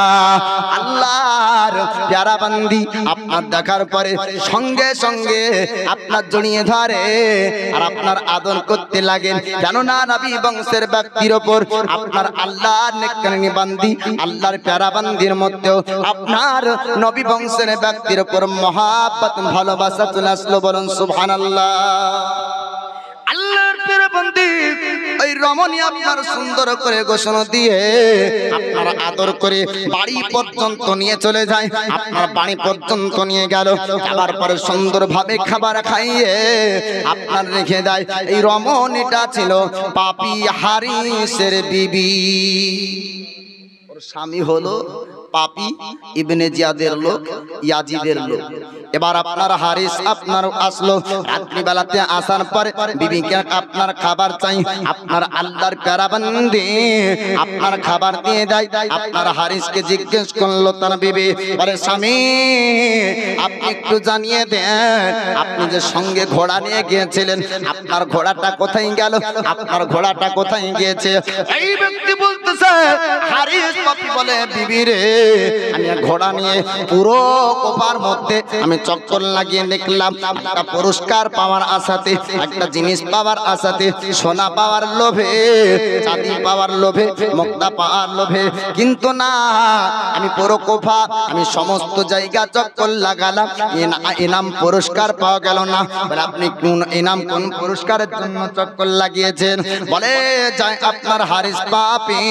আল্লাহর প্যারা বান্দি আপনার দেখার পরে সঙ্গে সঙ্গে আপনার জড়িয়ে ধরে, আর আপনার আদর করতে লাগেন। কেননা নবী বংশের ব্যক্তির ওপর আপনার আল্লাহর নেককারী বান্দি, আল্লাহর প্যারা বান্দির মধ্যেও আপনার নবী বংশের ব্যক্তির ওপর মহাব্বত ভালোবাসা চলে আসলো। বলুন সুবহানাল্লাহ। আল্লাহর প্যারা বান্দি ওই রমণী আপনার সুন্দর করে গোসল দিয়ে আপনার আদর করে বাড়ি পর্যন্ত নিয়ে চলে যায়। আপনার বাড়ি পর্যন্ত নিয়ে গেল, যাবার পরে সুন্দরভাবে খাবার খাইয়ে আপনার রেখে দেয়। এই রমণীটা ছিল পাপী হারিসের বিবি। ওর স্বামী হলো পাপী ইবনে জিয়াদের লোক, ইয়াজিদের লোক। এবার আপনার হারিস আপনার আসলো, রাত্রিবেলাতে আসার পরে বিবিকে আপনার খাবার চাই। আপনার আল্লাহর প্যারা বান্দি আপনার খাবার দিয়ে দেয়। আপনার হারিসকে জিজ্ঞেস করলো তার বিবি, বলে স্বামী আপনি একটু জানিয়ে দেন, আপনি যে সঙ্গে ঘোড়া নিয়ে গিয়েছিলেন, আপনার ঘোড়াটা কোথায় গেল, আপনার ঘোড়াটা কোথায় গিয়েছে? এই ব্যক্তি বলতেছে, হারিস পাপী বলে, বিবি রে আমি ঘোড়া নিয়ে পুরো কোপার মধ্যে আমি চক্কর লাগিয়ে দেখলাম, একটা পুরস্কার পাওয়ার আশাতে, একটা জিনিস পাওয়ার আশাতে, সোনা পাওয়ার লোভে, চাঁদি পাওয়ার লোভে, মুক্তা পাওয়ার লোভে, কিন্তু না, আমি পুরো কোফা আমি সমস্ত জায়গা চক্কর লাগালাম, ইনাম পুরস্কার পাওয়া গেল না। বলে আপনি কোন ইনাম, কোন পুরস্কারের জন্য চক্কর লাগিয়েছেন? বলে যাই আপনার হারিস পাপী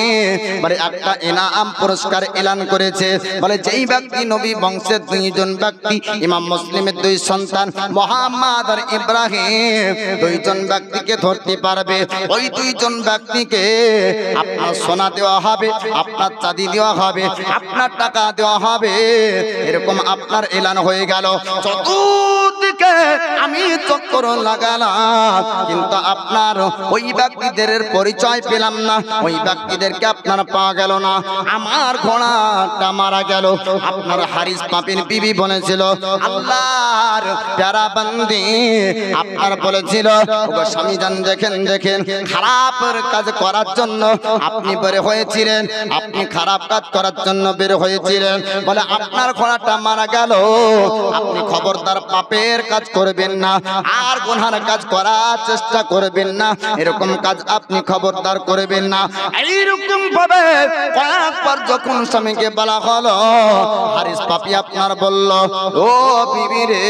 বলে একটা ইনাম পুরস্কার এলান করেছে। বলে যেই ব্যক্তি নবী বংশের দুইজন ব্যক্তি, ইমাম মুসলিমের দুই সন্তান মুহাম্মদ আর ইব্রাহিম, দুইজন ব্যক্তিকে ধরতে পারবে, ওই দুইজন ব্যক্তিকে আপনার সোনা দেওয়া হবে, আপনার চাঁদি দেওয়া হবে, আপনার টাকা দেওয়া হবে। এরকম আপনার এলান হয়ে গেল। চতুর্দিকে আমি চক্কর লাগালাম, কিন্তু আপনার ওই ব্যক্তিদের পরিচয় পেলাম না, ওই ব্যক্তিদেরকে আপনার পাওয়া গেল না। আমার ঘোড়াটা মারা গেল। আপনার হারিস পাপীর বিবি বলেছিল, আল্লাহর প্যারা বান্দি আপনার বলেছিল, ওগো স্বামী জান দেখেন দেখেন, খারাপ কাজ করার জন্য আপনি বের হয়েছিলেন, আপনি খারাপ কাজ করার জন্য বের হয়েছিলেন। বলে আপনার ঘোড়াটা মারা গেল, আপনি খবরদার পাপের কাজ করবেন না। আর গুনার কাজ করার চেষ্টা করবেন না, এরকম কাজ আপনি খবরদার করবেন না। এইরকম ভাবে কয়েকবার যখন স্বামীকে বলা হলো, হারিস পাপি আপনার বলল, ও বিবি রে,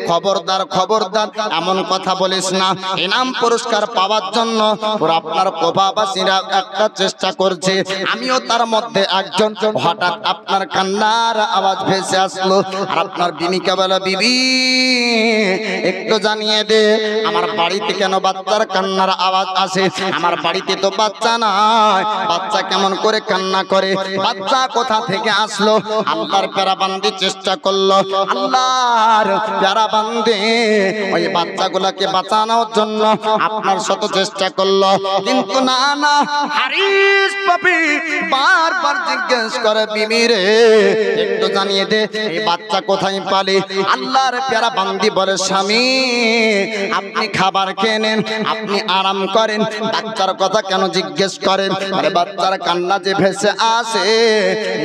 খবরদার খবরদার এমন কথা বলিস না। ইনাম পুরস্কার পাওয়ার জন্য ওরা আপনার কোপাবাসীরা একটা চেষ্টা করছে, আমিও তার মধ্যে একজন। হঠাৎ আপনার কান্নার আওয়াজ ভেসে আসলো, আর আপনার বিবিকে বলে, বিবি একটু জানিয়ে দে আমার বাড়িতে কেন বাচ্চার কান্নার আওয়াজ আসে? আমার বাড়িতে তো বাচ্চা নাই, বাচ্চা কেমন করে কান্না করে? বাচ্চা কোথা থেকে আসলো? আল্লাহর প্যারাবান্দি চেষ্টা করলো, আল্লাহর প্যারাবান্দি ওই বাচ্চাগুলোকে বাঁচানোর জন্য আপনার শত চেষ্টা করলো, কিন্তু না না। হারিস পাপি বারবার জিজ্ঞেস করে, বিবি রে একটু জানিয়ে দে এই বাচ্চা কোথায় পালে? আল্লাহর প্যারাবান্দি বলে, স্বামী আপনি খাবার খেয়ে নেন, আপনি আরাম করেন, বাচ্চার কথা কেন জিজ্ঞেস করেন? আরে বাচ্চার কান্না যে ভেসে আসে,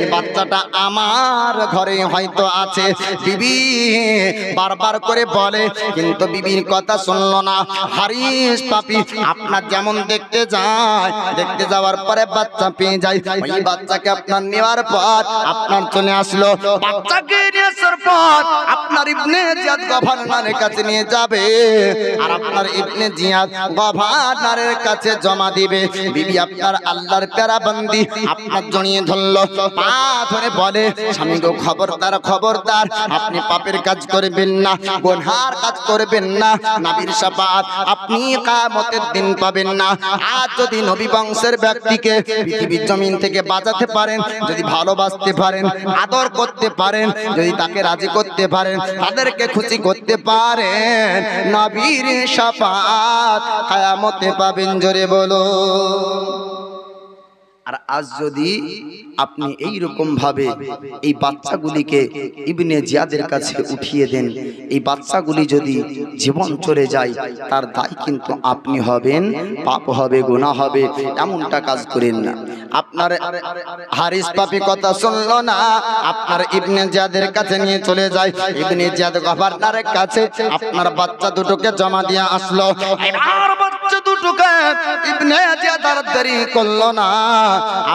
এই বাচ্চাটা আমার ঘরে হয়তো আছে। বিবি বারবার করে বলে, কিন্তু বিবির কথা শুনলো না। হারিস পাপি আপনার যেমন দেখতে যায়, দেখতে যাওয়ার পরে বাচ্চা পেয়ে যায়। ওই বাচ্চাকে আপনার নেওয়ার পর আপনার চলে আসলো, বাচ্চাকে নিয়ে আসার পর আপনার ইবনে জিয়াদ গভর্নরের কাছে নিয়ে যাবে, আর আপনার ইবনে জিয়াদ গভর্নরের কাছে জমা দিবে। বিবি আপনার আল্লাহর প্যারাবান্দি আপনার জড়িয়ে ধরলো, পা ধরে বলে, স্বামী গো খবরদার খবরদার, আপনি পাপের কাজ করবেন না, গুনার কাজ করবেন না, নবীর শাফাআত আপনি কিয়ামতের দিন পাবেন না। আজ যদি নবী বংশের ব্যক্তিকে পৃথিবীর জমিন থেকে বাঁচাতে পারেন, যদি ভালোবাসতে পারেন, আদর করতে পারেন, যদি তাকে রাজি করতে পারেন, তাদেরকে খুশি করতে পারেন, নবীর শাফাআত কিয়ামতে পাবেন। জোরে বলো। আর আজ যদি আপনি এই রকম ভাবে এই বাচ্চাগুলিকে ইবনে জিয়াদের কাছে উঠিয়ে দেন, এই বাচ্চাগুলি যদি জীবন চলে যায়, তার দায় কিন্তু আপনি হবেন, পাপ হবে, গুনাহ হবে। এমনটা কাজ করেন না। আপনার হারিস পাপি কথা শুনলো না, আপনার ইবনে জিয়াদের কাছে নিয়ে চলে যায়। ইবনে জিয়াদ গভর্নরের কাছে আপনার বাচ্চা দুটোকে জমা দিয়ে আসলো। আর বাচ্চা দুটোকে ইবনে জিয়াদ আর দেরি করলো না,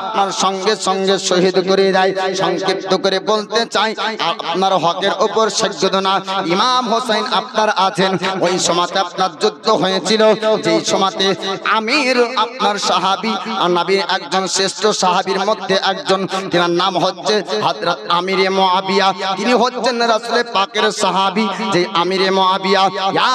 আপনার সঙ্গে সঙ্গে শহীদ করে দেয়। সংক্ষিপ্ত করে বলতে চাই, আপনার হকের উপর সজ্জদনা ইমাম হোসেন আপনার আছেন। ওই সময়তে আপনার যুদ্ধ হয়েছিল, যেই সময়তে আমির আপনার সাহাবী আর নবীর একজন শ্রেষ্ঠ সাহাবীর মধ্যে একজন, তার নাম হচ্ছে হযরত আমিরে মুআবিয়া। তিনি হচ্ছেন রাসূল পাকের সাহাবী। যে আমিরে মুআবিয়া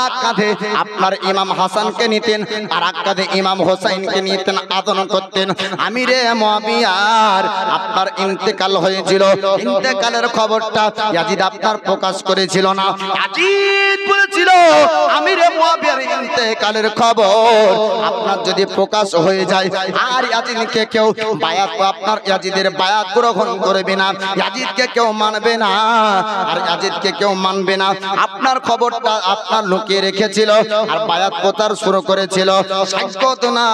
এক কাঁধে আপনার ইমাম হাসানকে নিতেন, আর এক কাঁধে ইমাম হোসেনকে নিতেন, আদর করতেন। আমিরে মুআবিয়ার আপনার ইন্তেকাল হয়েছিল। ইন্তেকালের খবরটা ইয়াজিদ আপনার প্রকাশ করেছিল না। ইয়াজিদ বলেছিল, আমিরে মুআবিয়ার ইন্তেকালের খবর আপনার যদি প্রকাশ হয়ে যায়, আর ইয়াজিদকে কেউ বায়াত, আপনার ইয়াজিদের বায়াত গ্রহণ করবে না, ইয়াজিদকে কেউ মানবে না, আর ইয়াজিদকে কেউ মানবে না। আপনার খবরটা আপনার লুকিয়ে রেখেছিল, আর বায়াত প্রচার শুরু করেছিল। সাক্ষাৎ না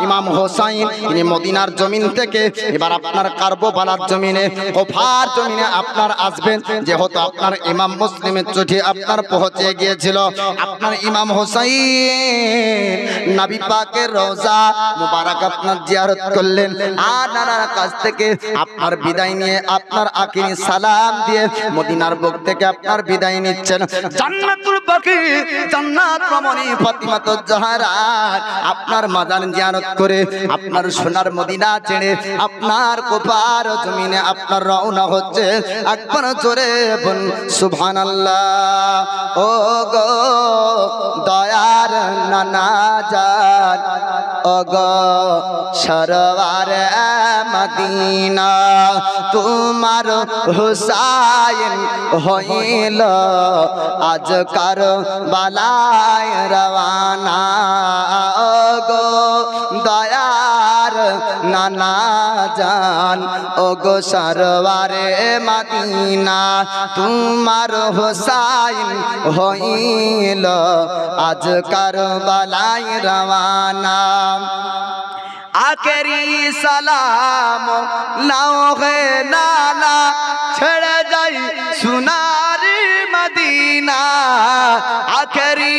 ইমাম হোসাইন, তিনি মদিনার জমিন থেকে এবার আপনার কারবালার জমিনে, কুফার জমিনে আপনার আসবেন, যেহেতু আপনার ইমাম মুসলিমের চিঠি আপনার পৌঁছে গিয়েছিল। আপনার ইমাম হোসাইন নবী পাকের রওজা মুবারক আপনার জিয়ারত করলেন, আর নানার কাছ থেকে আপনার বিদায় নিয়ে, আপনার আখিরি সালাম দিয়ে মদিনার বুক থেকে আপনার বিদায় নিচ্ছেন। জান্নাতুল বাকি, জান্নাত রমণী ফাতিমাতুজ জাহরা আপনার মাজার জিয়ারত করে আপনার সোনার মদিনা ছেড়ে আপনার কুফার জমিনে আপনার রওনা হচ্ছে। একবার জোরে বল সুবহানাল্লাহ। ও গো দয়ার নানা জান, ও গো সরওয়ারে মদিনা, তোমার হুসাইন হইল আজ কারবালায় রওয়ানা। ও গো দয়ার নানা জান, ও গো সরওয়ারে মদিনা, তোমার হুসাইন হইল আজ কারবালায় রওয়ানা। আখেরি সালাম নাও হে নানা, ছেড়ে যাই সোনারি মদিনা। আখেরি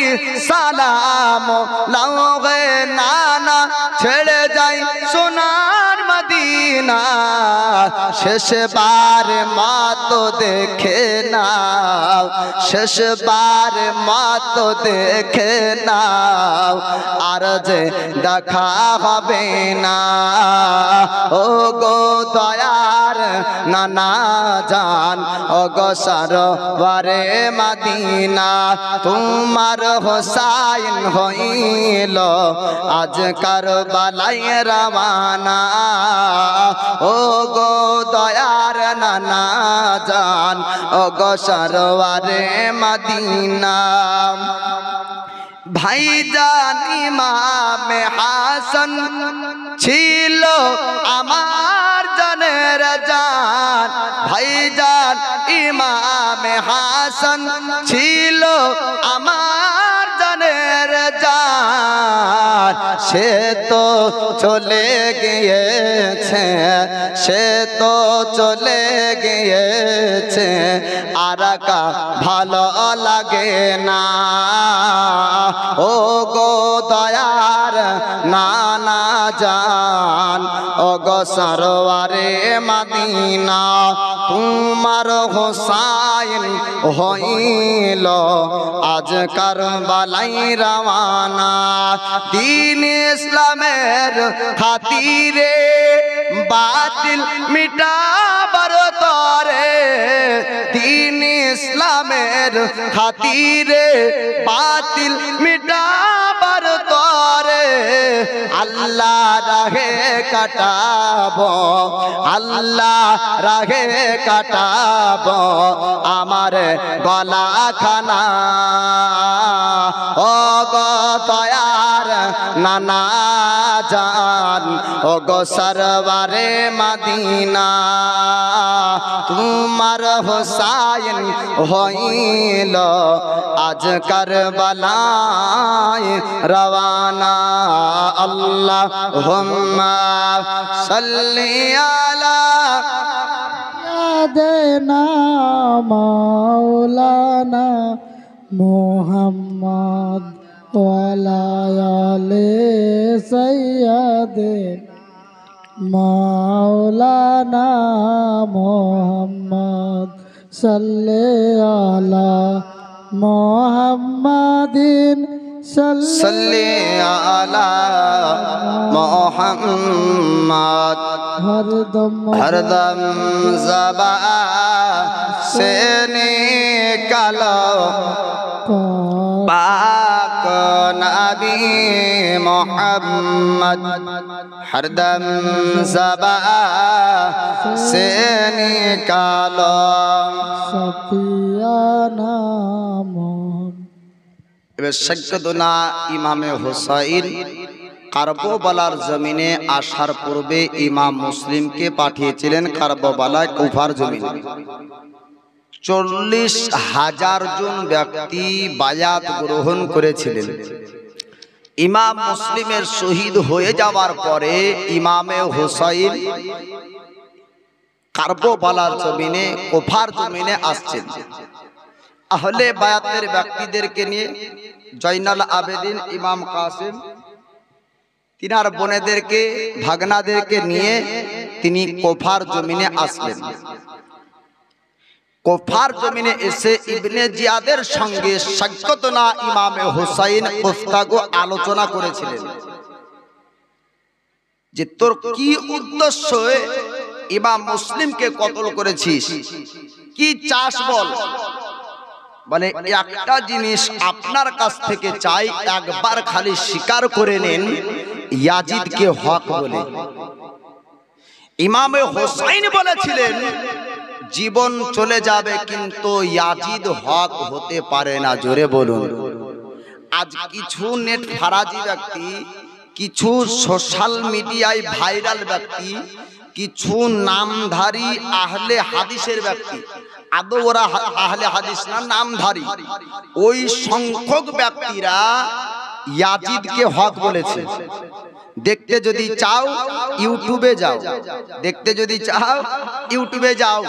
সালাম লাওগে নানা ছেড়ে যাই সোনার মদিনা শেষবার মা তো দেখে নাও শেষবার মা তো দেখে নাও আর যে দেখা হবে না ও গো দয়ার নানা জান ও গো সরওয়ারে মদিনা তোমার হোসাইন হইল আজ কারবালায় রওয়ানা ও গো দয়ার নানা জান ও গো সরওয়ারে মদিনা ভাইজান ইমামে হাসান ছিল আমার জানের জান ভাইজান ইমামে হাসান ছিল আমার জানের জান সে তো চলে গিয়েছে সে তো চলে গিয়েছে আর কা ভালো লাগে না ও গো দয়ার নানা জান ও গো সরওয়ারে মদিনা তোমার হোসাইন হইল আজ কারবালায় রওয়ানা দ্বীন ইসলামের খাতিরে বাতিল মিটাবার তরে দ্বীন ইসলামের খাতিরে বাতিল মিটাবার তরে আল্লাহ রাহে কাটাবো আল্লাহ রাহে কাটাবো আমার গলা খানা ও গো দয়ার নানা জান ও গো সরওয়ারে মদিনা তোমার হোসাইন হইল আজ কারবালায় রওয়ানা আল্লাহুম্মা সাল্লি আলা সাইয়্যিদিনা মাওলানা মুহাম্মদ ওয়া আলা আলি সাইয়্যিদিনা মাওলানা মুহাম্মদ সাল্লি আলা মুহাম্মাদিন সাল্লি আলা মুহাম্মদ হরদম জবা সে নিকালো পাক নবী মুহাম্মদ হরদম জবা সে নিকালো সফিয়ানা এবার সাইয়্যিদুনা ইমামে হুসাইন কারবালার জমিনে আসার পূর্বে ইমাম মুসলিমকে পাঠিয়েছিলেন কারবালায় কুফার জমিনে 40,000 জন ব্যক্তি বায়াত গ্রহণ করেছিলেন ইমাম মুসলিমের শহীদ হয়ে যাওয়ার পরে ইমামে হুসাইন কারবালার জমিনে কুফার জমিনে আসছেন আহলে বায়াতের ব্যক্তিদেরকে নিয়ে জয়নাল আবেদিন ইমাম কাসিম তিনার বোনেদেরকে ভাগনাদেরকে নিয়ে তিনি কুফার জমিনে আসলেন কুফার জমিনে এসে ইবনে জিয়াদের সঙ্গে সাইয়্যিদুনা ইমামে হুসাইন গুফতাগু আলোচনা করেছিলেন যে তোর কি উদ্দেশ্য ইমাম মুসলিমকে কতল করেছিস কি চাস বল বলে একটা জিনিস আপনার কাছ থেকে চাই একবার খালি স্বীকার করে নেন ইয়াজিদকে হক বলে ইমামে হুসাইন বলেছিলেন জীবন চলে যাবে কিন্তু ইয়াজিদ হক হতে পারে না জোরে বলুন আজ কিছু নেট ফারাজি ব্যক্তি কিছু সোশ্যাল মিডিয়ায় ভাইরাল ব্যক্তি কিছু নামধারী আহলে হাদিসের ব্যক্তি আদৌ ওরা আহলে হাদিস না নামধারী ওই সংখ্যক ব্যক্তিরা ইয়াজিদকে হক বলেছে। দেখতে যদি চাও ইউটিউবে যাও, দেখতে যদি চাও ইউটিউবে যাও,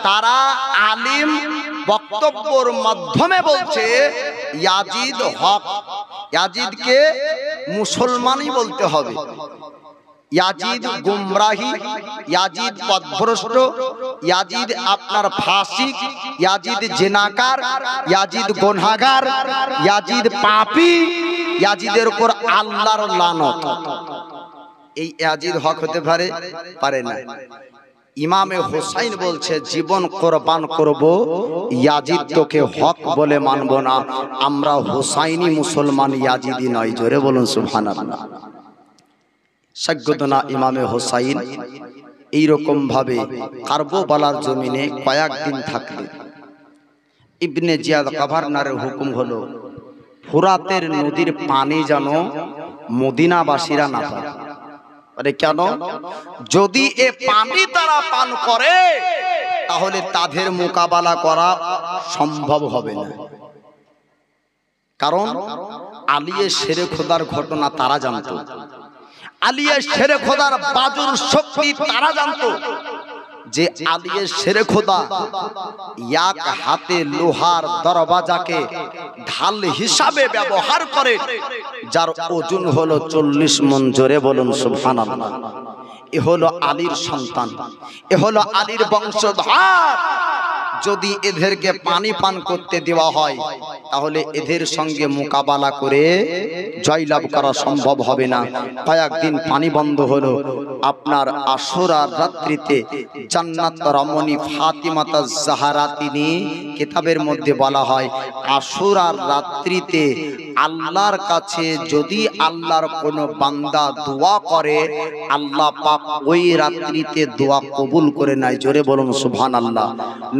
তারা আলিম বক্তব্যের মাধ্যমে বলছে ইয়াজিদ হক, ইয়াজিদকে মুসলমানই বলতে হবে। ইয়াজিদ গুমরাহি, ইয়াজিদ পথভ্রষ্ট, ইয়াজিদ আপনার ফাসিক, ইয়াজিদ জিনাকার, ইয়াজিদ গুনাহগার, ইয়াজিদ পাপী, ইয়াজিদের উপর আল্লাহর লানত। এই ইয়াজিদ হক হতে পারে না। ইমামে হুসাইন বলছে জীবন কোরবান করব, ইয়াজিদ তোকে হক বলে মানব না। আমরা হুসাইনি মুসলমান, ইয়াজিদি নয়। জোরে বলুন সুবহানাল্লাহ। সাজ্ঞদনা ইমামে হুসাইন এইরকম ভাবে কারবালার জমিনে কয়েকদিন থাকলেন। ইবনে জিয়াদ গভর্নরের হুকুম হলো ফুরাতের নদীর পানি যেন মদিনাবাসীরা না পায়। আরে কেন? যদি এ পানি তারা পান করে তাহলে তাদের মোকাবেলা করা সম্ভব হবে না। কারণ আলিয়ে শেরে খোদার ঘটনা তারা জানতো, আলিয়ে শেরে খোদার বাজুর শক্তি তারা জানতো। যে আলিয়ে শেরে খোদা এক হাতে লোহার দরওয়াজাকে ঢাল হিসাবে ব্যবহার করে, যার ওজন হলো 40 মণ। জোরে বলুন সুবহানাল্লাহ। এ হলো আলীর সন্তান, এ হলো আলীর বংশধর। যদি এদেরকে পানি পান করতে দেওয়া হয় তাহলে এদের সঙ্গে মোকাবেলা করে জয়লাভ করা সম্ভব হবে না। কয়েকদিন পানি বন্ধ হলো। আপনার আশুরার রাত্রিতে জান্নাত রমণী ফাতিমা জাহরা, তিনি কিতাবের মধ্যে বলা হয় আশুরার রাত্রিতে আল্লাহর কাছে যদি আল্লাহর কোনো বান্দা দোয়া করে, আল্লাহ পাক ওই রাত্রিতে দোয়া কবুল করে নেয়। জোরে বলুন সুবহানাল্লাহ।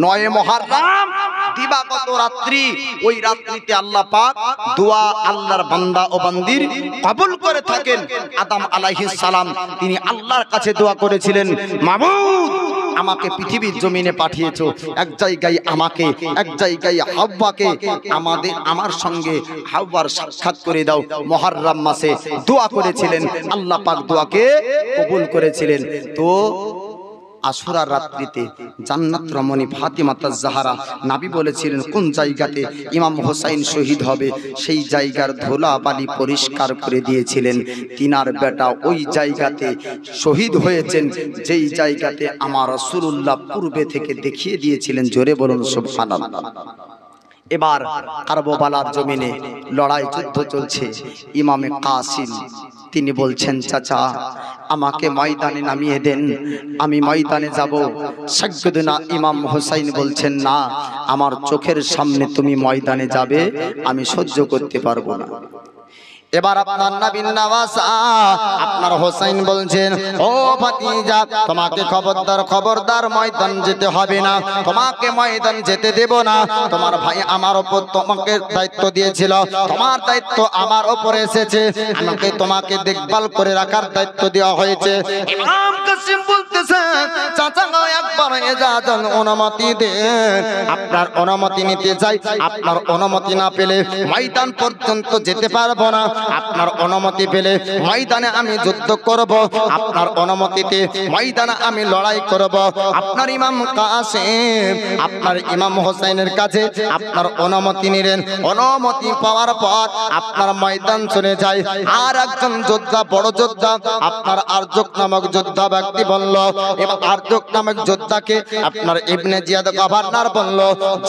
9 মুহররম দিবাগত রাত্রি, ওই রাত্রিতে আল্লাহ পাক দোয়া আল্লাহর বান্দা ও বান্দির কবুল করে থাকেন। আদম আলাইহিস সালাম তিনি আল্লাহর কাছে দোয়া করেছিলেন, মাবুদ আমাকে পৃথিবীর জমিনে পাঠিয়েছো, এক জায়গায় আমাকে, এক জায়গায় হাওয়াকে, আমার সঙ্গে হাওয়ার সাক্ষাৎ করে দাও। মুহররম মাসে দোয়া করেছিলেন, আল্লাহ পাক দোয়াকে কবুল করেছিলেন। তো আশুরার রাত্রিতে জান্নাত রমণী ফাতিমা জাহরা, নবী বলেছিলেন কোন জায়গাতে ইমাম হুসাইন শহীদ হবে সেই জায়গার ধুলা বালি পরিষ্কার করে দিয়েছিলেন। তিনার বেটা ওই জায়গাতে শহীদ হয়েছেন, যেই জায়গাতে আমার রাসূলুল্লাহ পূর্বে থেকে দেখিয়ে দিয়েছিলেন। জোরে বলুন সুবহানাল্লাহ। এবার কারবালার জমিনে লড়াই যুদ্ধ চলছে। ইমামে কাসিম তিনি বলছেন, চাচা আমাকে ময়দানে নামিয়ে দেন, আমি ময়দানে যাব। সাজ্ঞদনা ইমাম হুসাইন বলছেন, না, আমার চোখের সামনে তুমি ময়দানে যাবে, আমি সহ্য করতে পারবো না। এবার আপনার নবীর নওয়াজা আপনার হোসেন বলছেন, ও ভাতিজা তোমাকে খবরদার ময়দান যেতে হবে না, তোমাকে ময়দান যেতে দেব না। তোমার ভাই আমার উপর তোমাকে দায়িত্ব দিয়েছিল, তোমার দায়িত্ব আমার উপর এসেছে, আমাকে তোমাকে দেখভাল করে রাখার দায়িত্ব দেওয়া হয়েছে। ইমাম কাসিম বলতেছেন, চাচা একবার এজাজত অনুমতি দেন, আপনার অনুমতি নিতে চাই। আপনার অনুমতি না পেলে ময়দান পর্যন্ত যেতে পারবো না, আপনার অনুমতি পেলে ময়দানে আমি যুদ্ধ করব, আপনার অনুমতিতে ময়দানে আমি লড়াই করব। আপনার ইমাম কাসিম আপনার ইমাম হোসেনের কাছে আপনার অনুমতি নিলেন, অনুমতি পাওয়ার পর আপনার ময়দান চলে যায়। আর একজন যোদ্ধা, বড় যোদ্ধা, আপনার আরজুক নামক যোদ্ধা ব্যক্তি বলল, এবং আরজুক নামক যোদ্ধাকে আপনার ইবনে জিয়াদ গভর্নর বলল,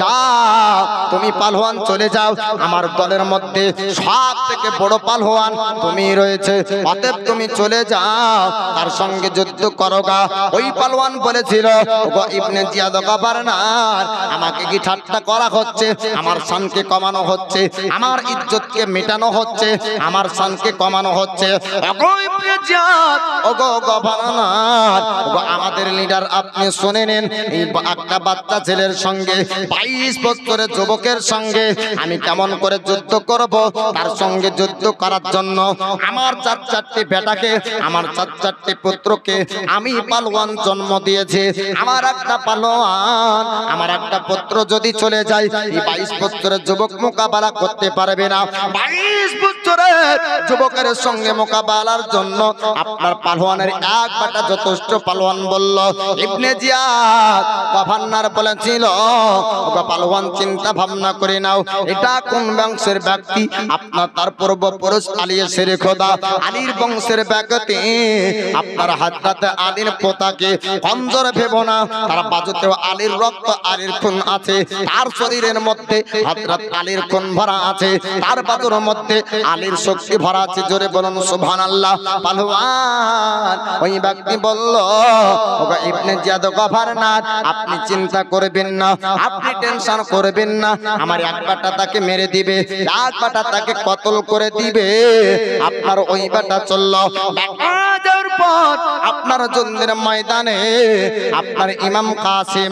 যাও তুমি পালোয়ান চলে যাও, আমার দলের মধ্যে সব থেকে বড় পালোয়ান তুমি রয়েছে, অতএব তুমি চলে যাও, তার সঙ্গে যুদ্ধ করো গা। ওই পালোয়ান বলেছিল, ওগো ইবনে জিয়াদ গভর্নর, আমাকে কি ঠাট্টা করা হচ্ছে? আমার শানকে কমানো হচ্ছে, আমার ইজ্জতকে মেটানো হচ্ছে, আমার শানকে কমানো হচ্ছে। ওগো ইবনে জিয়াদ, ওগো গভর্নর, ওগো আমাদের লিডার, আপনি শুনে নেন, এই একটা বাচ্চা ছেলের সঙ্গে 22 বছরের যুবকের সঙ্গে আমি কেমন করে যুদ্ধ করব? তার সঙ্গে যুদ্ধ করার জন্য আমার 4-4টি বেটাকে, আমার 4-4টি পুত্রকে আমি পালোয়ান জন্ম দিয়েছি। আমার একটা পালোয়ান, আমার একটা পুত্র যদি চলে যায়, এই 22 বছরের যুবক মোকাবেলা করতে পারবে না। 22 বছরের যুবকের সঙ্গে মোকাবেলার জন্য আপনার পালোয়ানের এক বাটা যথেষ্ট। পালোয়ান বলল, ইবনে জিয়াদ গভর্নর বলেছিল, ওগো পালোয়ান চিন্তা ভাবনা করে নাও, এটা কোন বংশের ব্যক্তি? আপনার তার পূর্বপুরুষ আলী শেরে খোদা, আলীর বংশের ব্যক্তি। আপনার হযরত আলীর পোতাকে কমজোর ভেবো না, তার বাজুতেও আলীর রক্ত, আলীর খুন আছে, তার শরীরের মধ্যে হযরত আলীর খুন ভরা আছে, তার বাজুর মধ্যে আলীর শক্তি ভরা আছে। জোরে বলুন সুবহানাল্লাহ। পালোয়ান ওই ব্যক্তি বলল, ওগো ইবনে জিয়াদ গভর্নর, আপনি চিন্তা করবেন না, আপনি টেনশন করবেন না, আমার এক বাটা তাকে মেরে দিবে, এক বাটা তাকে কতল করে দিবে। আপনার ওই বাটা চলল যাওয়ার পর আপনার যুদ্ধের ময়দানে আপনার ইমাম কাসিম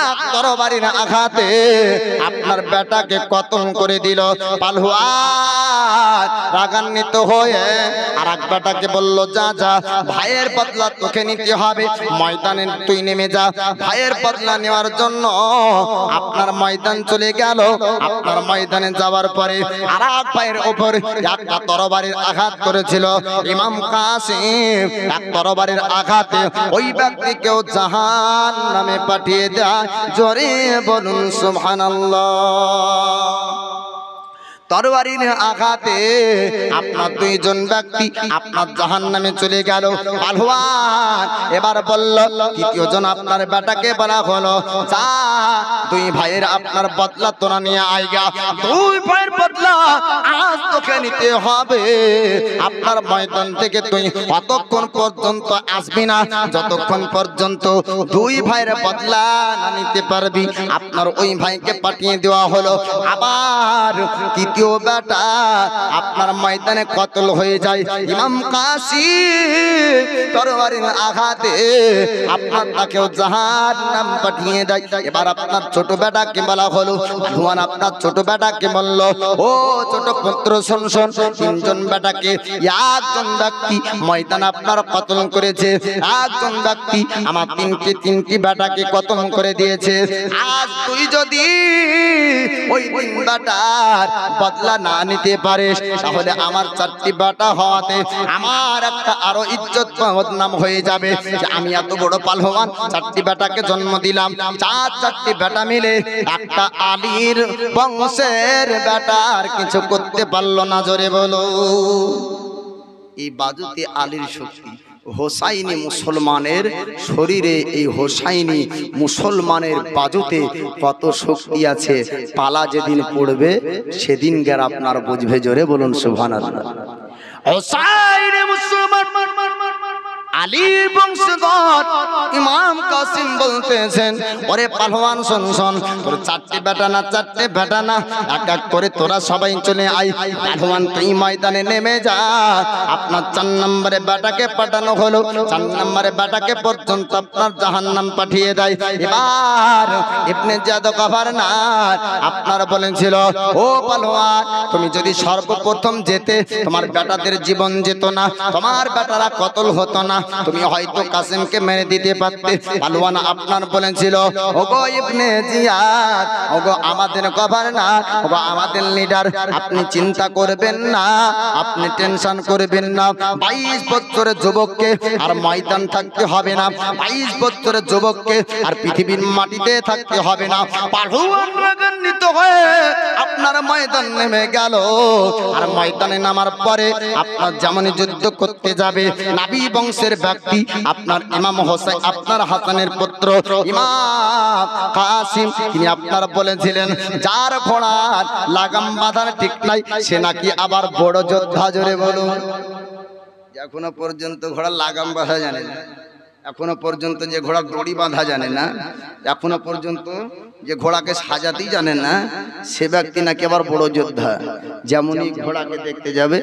এক তরবারির আঘাতে আপনার বেটাকে কতল করে দিল। পালোয়ান রাগান্বিত হয়ে আর এক বেটাকে বলল, যা যা, ভাইয়ের বদলা তোকে নিতে হবে, ময়দানে তুই নেমে যা। ভাইয়ের বদলা নেওয়ার জন্য আপনার ময়দান চলে গেল। আপনার ময়দানে যাওয়ার পরে আর এক ভাইয়ের উপর একটা তরবারির আঘাত করেছিল ইমাম কাসিম। এক তরবারির আঘাতে ওই ব্যক্তিকেও জাহান্নামে পাঠিয়ে দেয়। জোরে বলুন সুবহানাল্লাহ। তরবারির আঘাতে আপনার দুইজন ব্যক্তি আপনার জাহান্নামে চলে গেল। পালোয়ান এবার বলল, তৃতীয় জন আপনার বেটাকে বলা হলো, যা দুই ভাইয়ের আপনার বদলা তোরা নিয়ে আইগা, দুই ভাইয়ের বদলা আজ তোকে নিতে হবে। আপনার ময়দান থেকে তুই কতক্ষণ পর্যন্ত আসবি না, যতক্ষণ পর্যন্ত দুই ভাইয়ের বদলা না নিতে পারবি। আপনার ওই ভাইকে পাঠিয়ে দেওয়া হলো। আবার তৃতীয় বেটা আপনার ময়দানে কতল হয়ে যায়। ইমাম কাসিম তরবারির আঘাতে আপনার তাকেও জাহান্নাম পাঠিয়ে দেয়। এবার আপনার ছোট বেটাকে বলা হলো। পালোয়ান আপনার ছোট বেটাকে বলল, ও ছোট পুত্র শোন শোন, তিনজন বেটাকে একজন ব্যক্তি ময়দানে আপনার কতল করেছে, একজন ব্যক্তি আমার তিনটি বেটাকে কতল করে দিয়েছে। আজ তুই যদি ওই তিন বেটার বদলা না নিতে পারিস, তাহলে আমার চারটি বেটা হওয়াতে আমার একটা আরো ইজ্জত বদনাম হয়ে যাবে যে আমি এত বড় পালোয়ান, চারটি বেটাকে জন্ম দিলাম, চারটি বেটা মিলে একটা আলীর বংশের বেটার কিছু করতে পারলো না। জোরে বলো। এই বাজুতে আলীর শক্তি, হোসাইনি মুসলমানের শরীরে, এই হোসাইনি মুসলমানের বাজুতে কত শক্তি আছে। পালা যেদিন পড়বে সেদিন গের আপনার বুঝবে। জোরে বলুন সুবহানাল্লাহ। হোসাইনি মুসলমান আলীর বংশধর ইমাম কাসিম বলতেছেন, ওরে পালোয়ান শোন শোন, তোর চারটে বেটা না, এক এক করে তোরা সবাই চলে আয়। পালোয়ান তুই ময়দানে নেমে যা। আপনার 4 নম্বরে বেটাকে পাঠানো হলো। 4 নম্বরে বেটাকে পর্যন্ত আপনার জাহান্নাম পাঠিয়ে দেয়। এবার ইবনে জিয়াদ গভর্নর আপনার বলেছিল, ও পালোয়ান, তুমি যদি সর্বপ্রথম যেতে তোমার বেটাদের জীবন যেত না, তোমার বেটারা কতল হতো না, তুমি হয়তো কাসিমকে মেরে দিতে পারতে। পালোয়ান আপনার বলেছিল, ওগো ইবনে জিয়াদ, ওগো আমাদের গভর্নর, ওগো আমাদের লিডার, আপনি চিন্তা করবেন না, আপনি টেনশন করবেন না। 22 বছরের যুবককে আর ময়দান থাকতে হবে না, 22 বছরের যুবককে আর পৃথিবীর মাটিতে থাকতে হবে না। পালোয়ান রাগান্বিত হয়ে আপনার ময়দান নেমে গেল। আর ময়দানে নামার পরে আপনার যেমনই যুদ্ধ করতে যাবে, নবী বংশের ব্যক্তি আপনার ইমাম হোসেন, আপনার হাসানের পুত্র ইমাম কাসিম, তিনি আপনার বলেছিলেন, যার ঘোড়ার লাগাম বাঁধার ঠিক নাই সে নাকি আবার বড় যোদ্ধা। জোরে বলুন। এখনো পর্যন্ত ঘোড়ার লাগাম বাঁধা জানে না, এখনো পর্যন্ত যে ঘোড়ার দড়ি বাঁধা জানে না, এখনো পর্যন্ত যে ঘোড়াকে সাজাতেই জানে না, সে ব্যক্তি নাকি আবার বড় যোদ্ধা। যেমনই ঘোড়াকে দেখতে যাবে,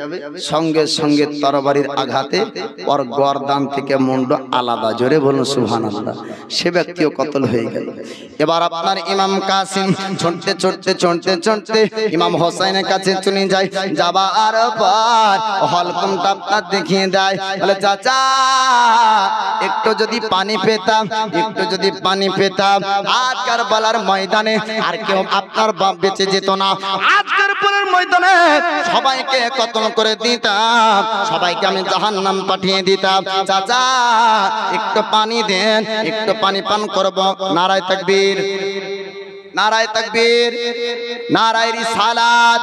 সঙ্গে সঙ্গে তরবারির আঘাতে ওর গর্দান থেকে মুন্ড আলাদা। জোরে বলুন সুবহানাল্লাহ। সে ব্যক্তিও কতল হয়ে গেল। এবার আপনার ইমাম কাসিম ছুটতে ছুটতে ছুটতে ছুটতে ইমাম হোসেনের কাছে চলে যায়। যাবার পর হলকমটা আপনার দেখিয়ে দেয়, বলে, চাচা একটু যদি পানি পেতাম, একটু যদি পানি পেতাম, আজ কারবালার ময়দানে আর কেউ আপনার বাপ বেঁচে যেত না। আজ কারবালার ময়দানে সবাইকে কতল করে দিতাম, সবাইকে আমি জাহান্নাম পাঠিয়ে দিতাম। চাচা একটু পানি দেন, একটু পানি পান করব। নারায়ে তাকবীর, নারায়ে তাকবীর, নারায়ে রিসালাত,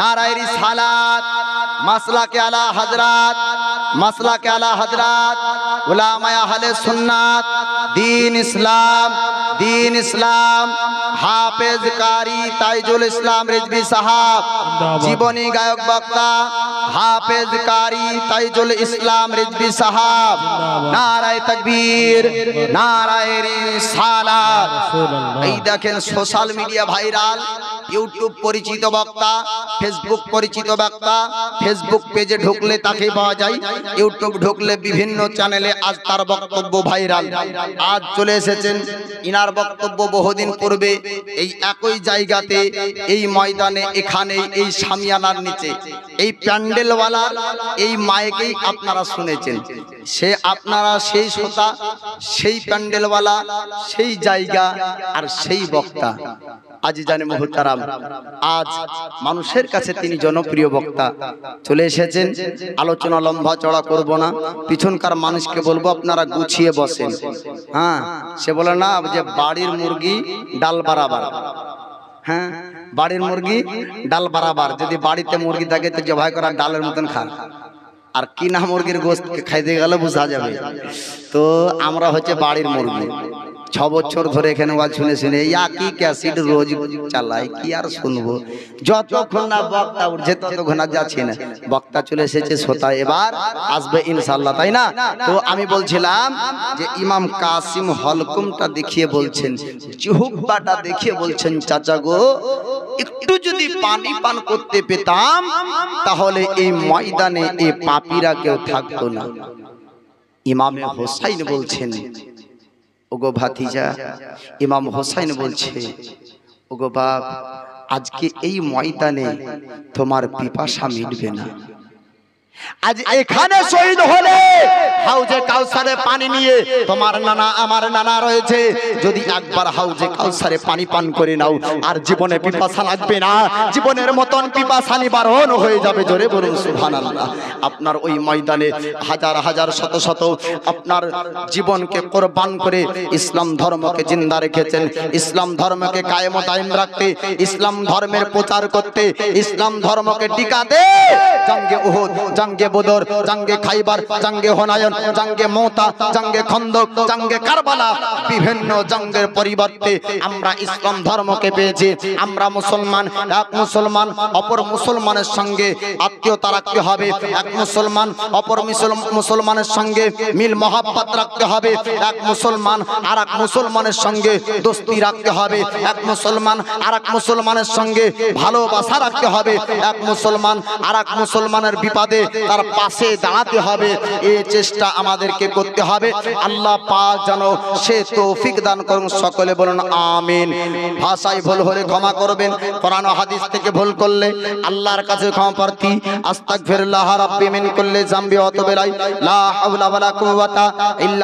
নারায়ে রিসালাত। মাসলাকে আলা হযরত, মাসলাকে আলা হযরত উলামায়ে আহলে সুন্নাত, দ্বীন ইসলাম, দ্বীন ইসলাম, হাফেজ কারি তাইজুল ইসলাম রিজভী সাহাব, জীবনী গায়ক বক্তা হাফেজ কারি তাইজুল ইসলাম রিজভী সাহাব। নারায়ে তাকবীর, নারায়ে রিসালাত। এই দেখেন সোশ্যাল মিডিয়া ভাইরাল, ইউটিউব পরিচিত বক্তা, ফেসবুক পরিচিত বক্তা। ফেসবুক পেজে ঢুকলে তাকে পাওয়া যায়, ইউটিউব ঢুকলে বিভিন্ন চ্যানেলে আজ তার বক্তব্য ভাইরাল। আজ চলে এসেছেন ইনার বক্তব্য বহুদিন পূর্বে এই একই জায়গাতে, এই ময়দানে, এখানে এই শামিয়ানার নিচে এই প্যান্ডেলওয়ালা এই মাইকেই আপনারা শুনেছেন। সে আপনারা সেই শ্রোতা, সেই প্যান্ডেলওয়ালা, সেই জায়গা আর সেই বক্তা। আজ জানে মুহতারাম, আজ মানুষের কাছে তিনি জনপ্রিয় বক্তা চলে এসেছেন। আলোচনা লম্বা চড়া করব না, পিছনকার মানুষকে বলবো আপনারা গুছিয়ে বসেন। হ্যাঁ, সে বলে না যে বাড়ির মুরগি ডাল বারাবার। হ্যাঁ, বাড়ির মুরগি ডাল বারাবার। যদি বাড়িতে মুরগি থাকে তো জবাই করা ডালের মতন খান, আর কিনা মুরগির গোশত খাইতে গেলে বোঝা যাবে। তো আমরা হচ্ছে বাড়ির মুরগি। 6 বছর ধরে এখানে ওয়াজ শুনে শুনে একই ক্যাসেট রোজ চালাই, কি আর শুনবো। যতক্ষণ না বক্তা উঠছে ততক্ষণ আর যাচ্ছি না। বক্তা চলে এসেছে, শ্রোতা এবার আসবে ইনশাআল্লাহ, তাই না? তো আমি বলছিলাম যে ইমাম কাসিম হলকুমটা দেখিয়ে বলছেন, জিহ্বাটা দেখিয়ে বলছেন, চাচা গো একটু যদি পানি পান করতে পেতাম তাহলে এই ময়দানে এই পাপীরা কেউ থাকতো না। ইমাম হোসাইন বলছেন, ওগো ভাতিজা, ইমাম হোসাইন বলছে, ওগো বাপ, আজকে এই ময়দানে তোমার পিপাসা মিটবে না। আজ এখানে শহীদ হলে হাউজে কাউসারে পানি নিয়ে তোমার নানা আমার নানা রয়েছে, যদি একবার হাউজে কাউসারে পানি পান করে নাও আর জীবনে পিপাসা লাগবে না, জীবনের মতন পিপাসা নিবারণ হয়ে যাবে। জোরে বলুন সুবহানাল্লাহ। আপনার ওই ময়দানে হাজার হাজার শত শত আপনার জীবনকে কোরবান করে ইসলাম ধর্মকে জিন্দা রেখেছেন, ইসলাম ধর্মকে কায়েম ও দায়েম রাখতে, ইসলাম ধর্মের প্রচার করতে, ইসলাম ধর্মকে টিকাতে জঙ্গে উহুদ, জঙ্গে বদর, জঙ্গে খাইবার, জঙ্গে হুনায়ন, জঙ্গে মুতা, জঙ্গে খন্দক, জঙ্গে কারবালা, বিভিন্ন জঙ্গের পরিবর্তে আমরা ইসলাম ধর্মকে পেয়েছি। আমরা মুসলমান, এক মুসলমান অপর মুসলমানের সঙ্গে আত্মীয়তা রাখতে হবে, এক মুসলমান অপর মুসলমানের সঙ্গে মিল মহাব্বত রাখতে হবে, এক মুসলমান আর এক মুসলমানের সঙ্গে দোস্তি রাখতে হবে, এক মুসলমান আর এক মুসলমানের সঙ্গে ভালোবাসা রাখতে হবে, এক মুসলমান আর এক মুসলমানের বিপদে তার পাশে দাঁড়াতে হবে। এই চেষ্টা আমাদেরকে করতে হবে। আল্লাহ পাক যেন সে তৌফিক দান করুন। সকলে বলুন আমিন। ভাষায় ভুল হলে ক্ষমা করবেন, কোরআন ও হাদিস থেকে ভুল করলে আল্লাহর কাছে ক্ষমা প্রার্থী। আস্তাগফিরুল্লাহ রাব্বি মিন কুল্লি যামবি ওয়া আতুবু ইলাইহি, লা হাওলা ওয়ালা কুওয়াতা ইল্লা